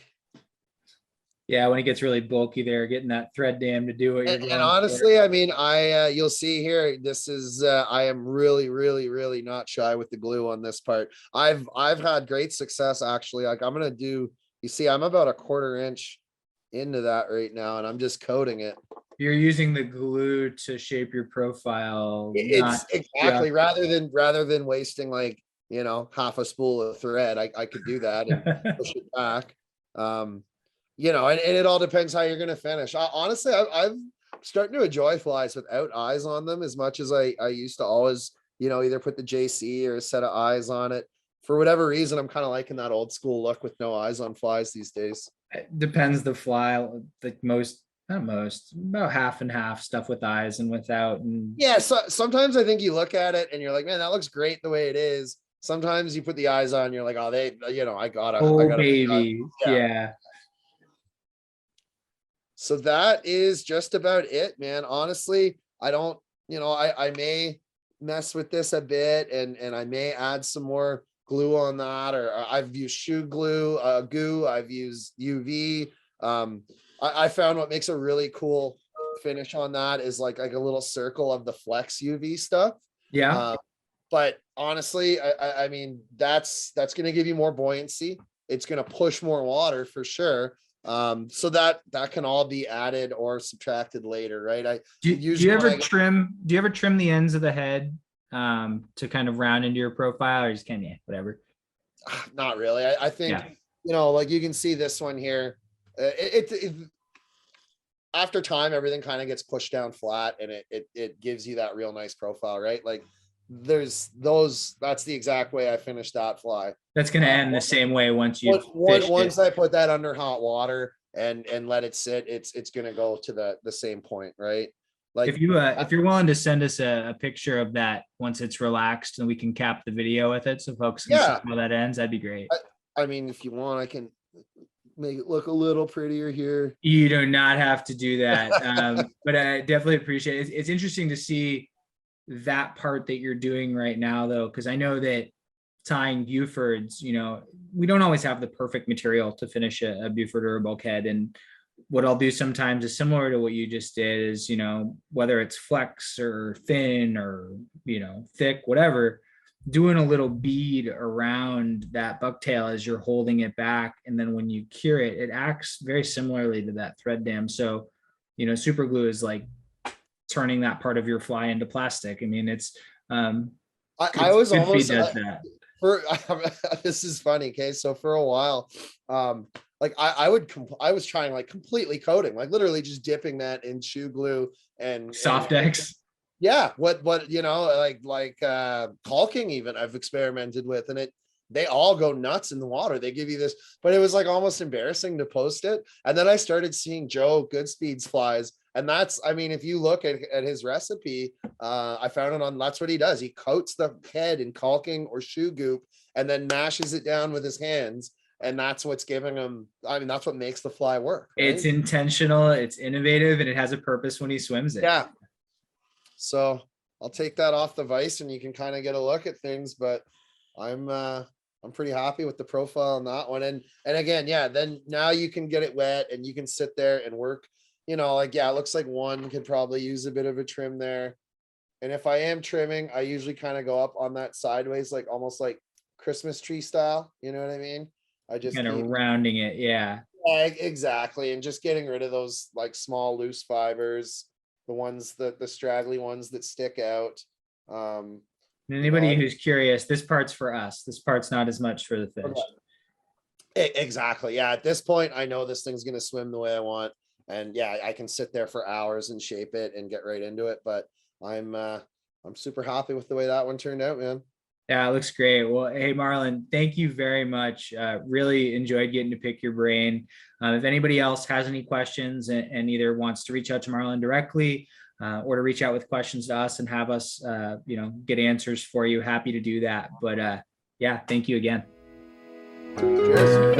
Yeah, when it gets really bulky there, getting that thread dam to do it. And honestly, I mean, you'll see here, this is, I am really, really, really not shy with the glue on this part. I've had great success, actually. Like I'm going to do, you see, I'm about a 1/4 inch into that right now, and I'm just coating it. You're using the glue to shape your profile. It's exactly, rather than wasting like, half a spool of thread, I could do that and push it back. And it all depends how you're going to finish. Honestly, I'm starting to enjoy flies without eyes on them as much as I used to always, either put the JC or a set of eyes on it. For whatever reason, I'm kind of liking that old school look with no eyes on flies these days. It depends the fly, like about half and half, stuff with eyes and without. And yeah, so sometimes I think you look at it and you're like, man, that looks great the way it is. Sometimes you put the eyes on, you're like, oh, I gotta baby. Yeah. So that is just about it, man. Honestly, I don't, I may mess with this a bit and I may add some more glue on that, or I've used shoe glue, goo, I've used UV. I found what makes a really cool finish on that is like a little circle of the Flex UV stuff. Yeah. But honestly, I mean, that's going to give you more buoyancy. It's going to push more water for sure. So that can all be added or subtracted later, right? Do you ever trim the ends of the head to kind of round into your profile, or just kind of whatever? Not really. I think, like you can see this one here. after time, everything kind of gets pushed down flat, and it gives you that real nice profile, right? Like there's those, that's the exact way I finished that fly. That's going to end the same way once you Once I put that under hot water and let it sit, it's going to go to the same point, right? Like if you're willing to send us a picture of that once it's relaxed and we can cap the video with it so folks can see how that ends, that'd be great. I mean, if you want, I can make it look a little prettier here. You do not have to do that. But I definitely appreciate it. It's interesting to see that part that you're doing right now, though, because I know that tying Bufords, you know, we don't always have the perfect material to finish a Buford or a bulkhead. And what I'll do sometimes is similar to what you just did is, you know, whether it's flex or thin or, you know, thick, whatever, doing a little bead around that bucktail as you're holding it back. And then when you cure it, it acts very similarly to that thread dam. So, you know, super glue is like turning that part of your fly into plastic. I mean, it's, I was almost does that. This is funny. Okay. So for a while, like I was trying like completely coating, like literally just dipping that in shoe glue and soft X. Yeah. What, you know, like caulking even I've experimented with, and they all go nuts in the water. They give you this, but it was like almost embarrassing to post it. And then I started seeing Joe Goodspeed's flies. And that's, I mean, if you look at his recipe, I found it on, that's what he does. He coats the head in caulking or shoe goop and then mashes it down with his hands. And that's what's giving him, I mean, that's what makes the fly work. Right? It's intentional, it's innovative, and it has a purpose when he swims it. Yeah. So I'll take that off the vise and you can kind of get a look at things, but I'm pretty happy with the profile on that one. And again, yeah, then now you can get it wet and you can sit there and work, you know, like, yeah, it looks like one could probably use a bit of a trim there. And if I am trimming, I usually kind of go up on that sideways, like almost like Christmas tree style. You know what I mean? I just kind of rounding it. Yeah. Yeah, exactly. And just getting rid of those like small loose fibers, the ones that the straggly ones that stick out. Anybody who's curious, this part's for us. This part's not as much for the fish. Exactly. Yeah. At this point, I know this thing's going to swim the way I want. And yeah, I can sit there for hours and shape it and get right into it. But I'm super happy with the way that one turned out, man. Yeah, it looks great. Well, hey, Marlon, thank you very much. Really enjoyed getting to pick your brain. If anybody else has any questions and either wants to reach out to Marlon directly or to reach out with questions to us and have us, you know, get answers for you, happy to do that. But yeah, thank you again. Cheers.